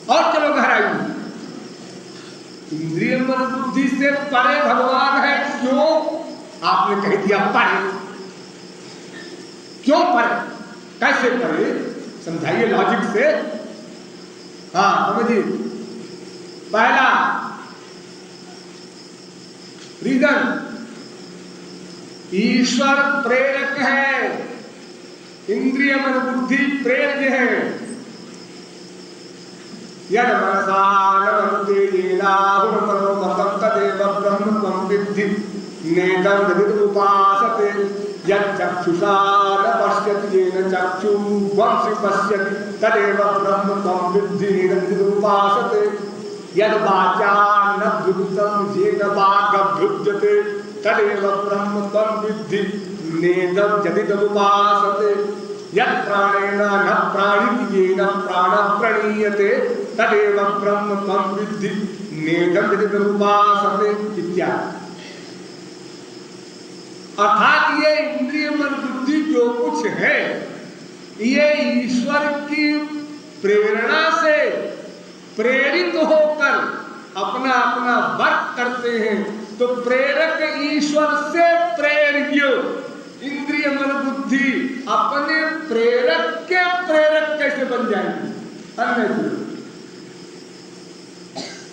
और चलो गहराई में, इंद्रिय मन बुद्धि से परे भगवान है, क्यों? आपने कह दिया परे। क्यों परे? कैसे परे? समझाइए लॉजिक से। हाँ समझिए। पहला रीजन, ईश्वर प्रेरक है, इंद्रिय मन बुद्धि प्रेरक है। यद मनसा न तेजेनाहुर्मनोमतं तदेव ब्रह्म त्वं विद्धि नेदं यदिदुपासते यच्चक्षुषा न पश्यति येन चक्षुर्वंशि पश्यति तदेव ब्रह्म त्वं विद्धि नेदं यदिदुपासते यद वाचा न भुक्तं येन वागभुज्यते तदेव ब्रह्म त्वं विद्धि नेदं यदिदुपासते यत् प्राणेन न प्राणिति येन प्राणः प्रणीयते तदेव ब्रह्म त्वं विद्धि नेदं यदिदुपासते इत्यादि। अर्थात ये इंद्रिय मन बुद्धि जो कुछ है, ये ईश्वर की प्रेरणा से प्रेरित होकर अपना अपना वर्क करते हैं। तो प्रेरक ईश्वर से प्रेर्य इंद्रिय मन बुद्धि अपने प्रेरक के प्रेरक कैसे बन जाएंगे? अन्य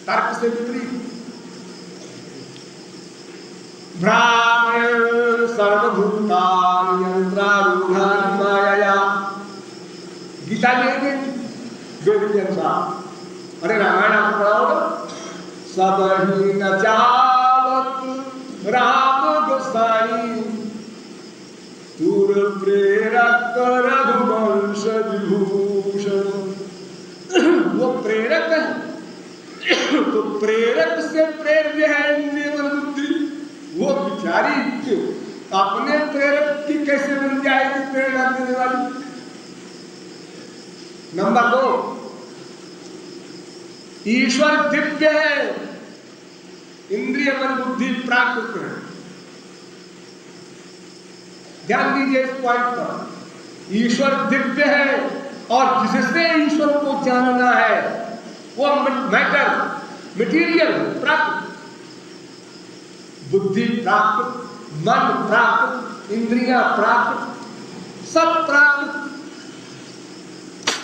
तर्क से विपरीत। ब्राह्मण सर्वभूतानि यंत्रारूढ़ानि मायया, गीता लेंगे वेद के अनुसार। अरे रामायण आपको पढ़ा होगा, सब ही न चावत राम गोसाई तुर प्रेरक रघुवंश विभूषण। वो प्रेरक है, तो प्रेरक से प्रेर्य है इंद्रिय मन बुद्धि। वो बिचारी अपने प्रेरक की कैसे बन जाएगी प्रेरणा देने वाली? नंबर 2, ईश्वर दिव्य है, इंद्रिय मन बुद्धि प्राकृत है। ध्यान दीजिए इस पॉइंट पर। ईश्वर दिव्य है और जिससे ईश्वर को जानना है वो मैटर, मटीरियल प्राकृत, बुद्धि प्राकृत, मन प्राकृत, इंद्रियां प्राकृत, सब प्राकृत।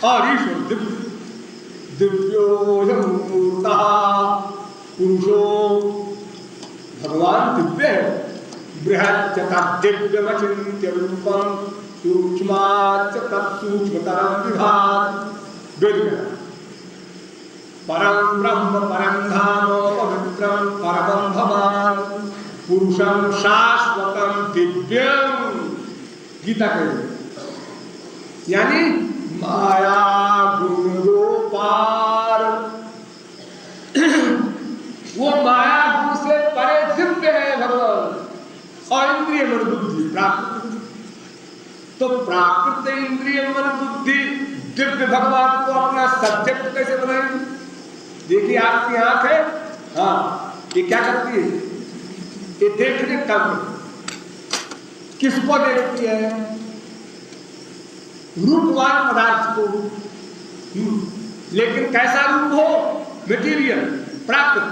और ईश्वर दिव्य, दिव्योऽयं मूर्तः पुरुषो, भगवान दिव्य है। बृहच्च तद्दिव्यमचिन्त्य रूपं सूक्ष्माच्च तत्सूक्ष्मतरं विभाति। परं ब्रह्म परं धाम पवित्रं परमं भवान् पुरुषं शाश्वतं दिव्यं। गीता कहे यानी माया गुण गोपार, वो माया गुण से परे दिव्य है भगवान। और इंद्रिय मन बुद्धि प्राकृत, तो प्राकृत इंद्रिय मन बुद्धि दिव्य भगवान को अपना सब्जेक्ट कैसे बनाएंगे? देखिए आपकी आंख है, हाँ, ये क्या करती है? ये देखने का किसको देखती है? रूपवान पदार्थ को। लेकिन कैसा रूप हो? मटेरियल, प्राकृत,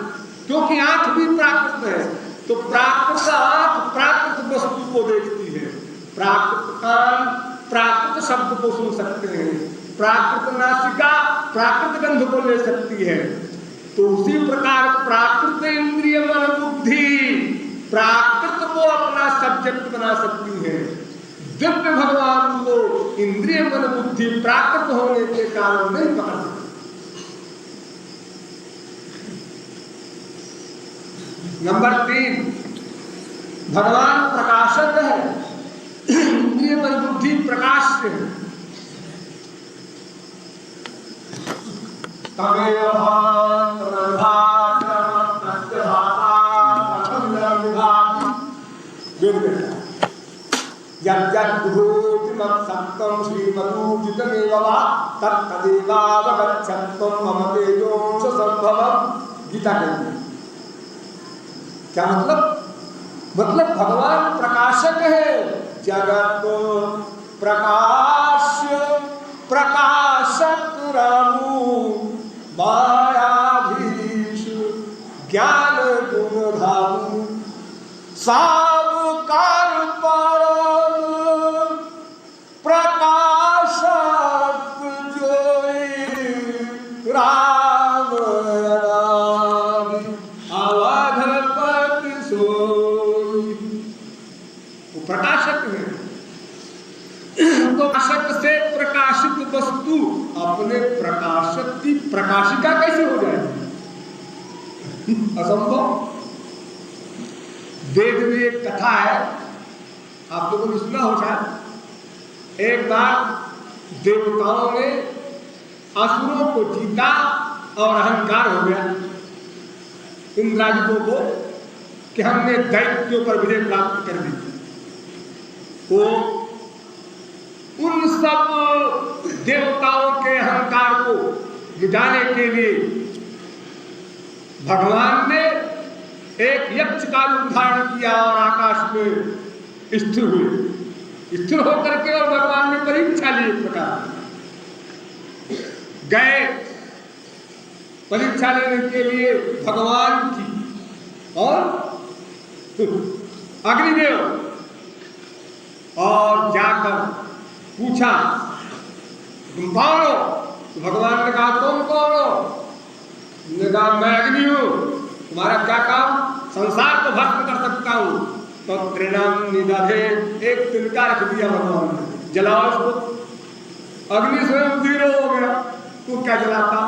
क्योंकि आंख भी प्राकृत है। तो प्राकृत आंख प्राकृत वस्तु को देखती है, प्राकृत कान प्राकृत शब्द को सुन सकते हैं, प्राकृत नासिका प्राकृत गंध को ले सकती है। तो उसी प्रकार प्राकृत इंद्रिय मन बुद्धि प्राकृत को अपना सब्जेक्ट बना सकती है। दिव्य भगवान को इंद्रिय मन बुद्धि प्राकृत होने के कारण नहीं पकड़ सकते। नंबर 3, भगवान प्रकाशक है, इंद्रिय मन बुद्धि प्रकाश से है। गीता कहती। क्या मतलब? मतलब भगवान प्रकाशक है, जगत प्रकाश सावकार परम प्रकाशक जोई राम राम अवधपति सोई। वो प्रकाशक है, तो प्रकाशक से प्रकाशित वस्तु अपने प्रकाशक की प्रकाशिका कैसे हो जाएगी? असंभव। वेद में एक कथा है, आप लोगों ने सुना हो शायद। एक बार देवताओं ने असुरों को जीता और अहंकार हो गया इंद्रादित्यों को कि हमने दैत्यों पर विजय प्राप्त कर दी। वो उन सब देवताओं के अहंकार को मिटाने के लिए भगवान ने एक यक्ष का रूप धारण किया और आकाश में स्थिर हुए। स्थिर होकर के और भगवान ने परीक्षा ली। एक प्रकार गए परीक्षा लेने के लिए भगवान की और अग्निदेव, और जाकर पूछा तुम कौन हो? तो भगवान ने कहा तुम कौन हो? ने कहा मैं अग्नि हूं, तुम्हारा क्या काम? संसार को भस्म कर सकता हूं। तो त्रिनाम निदधे, एक तिनका रख दिया भगवान ने, जलाओ इसको। अग्नि स्वयं जीरो हो गया, तो क्या जलाता?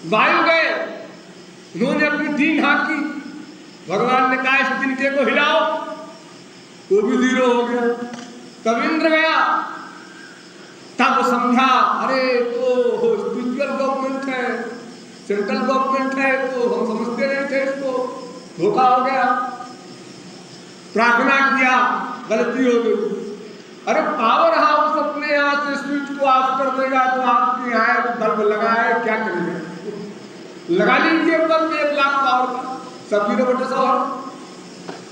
वायु गए, उन्होंने अपनी दीन हाँकी, भगवान ने कहा इस तिनके को हिलाओ, वो भी जीरो हो गया। तब इंद्र गया, तब समझा अरे तो स्पिरिचुअल गवर्नमेंट है, सेंट्रल गवर्नमेंट है, तो हम समझते नहीं थे, इसको धोखा हो गया। प्रार्थना किया, गलती हो गई। अरे पावर हाउस अपने यहाँ से स्विच को ऑफ कर देगा तो आपके यहाँ बल्ब लगाए क्या करेंगे? लगा लीजिए बल्ब 1 लाख पावर का, सब 0/100।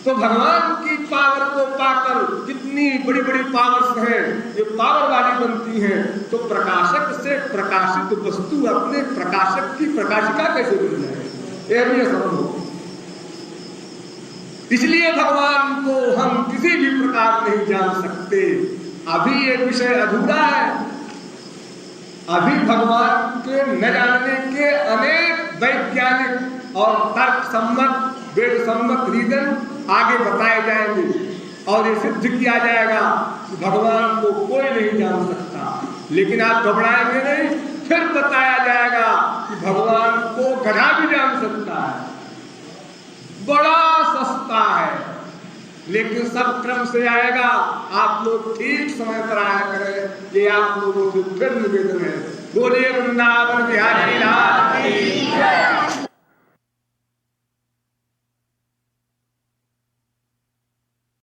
तो भगवान की पावर को पाकर कितनी बड़ी बड़ी पावर्स हैं, ये पावर वाली बनती हैं। तो प्रकाशक से प्रकाशित वस्तु अपने प्रकाशक की प्रकाशिका कैसे बन जाए? यह भी असंभव। इसलिए भगवान को हम किसी भी प्रकार नहीं जान सकते। अभी ये विषय अधूरा है। अभी भगवान के न जानने के अनेक वैज्ञानिक और तर्क सम्मत, वेद सम्मत रीजन आगे बताए जाएंगे और ये सिद्ध किया जाएगा कि भगवान को कोई नहीं जान सकता। लेकिन आप घबराएंगे नहीं, फिर बताया जाएगा कि भगवान को गधा भी जान सकता है। बड़ा सस्ता है, लेकिन सब क्रम से आएगा। आप लोग ठीक समय पर आया करें, ये आप लोगों से फिर निवेदन है। बोलिए वृंदावन बिहारी लाल की जय।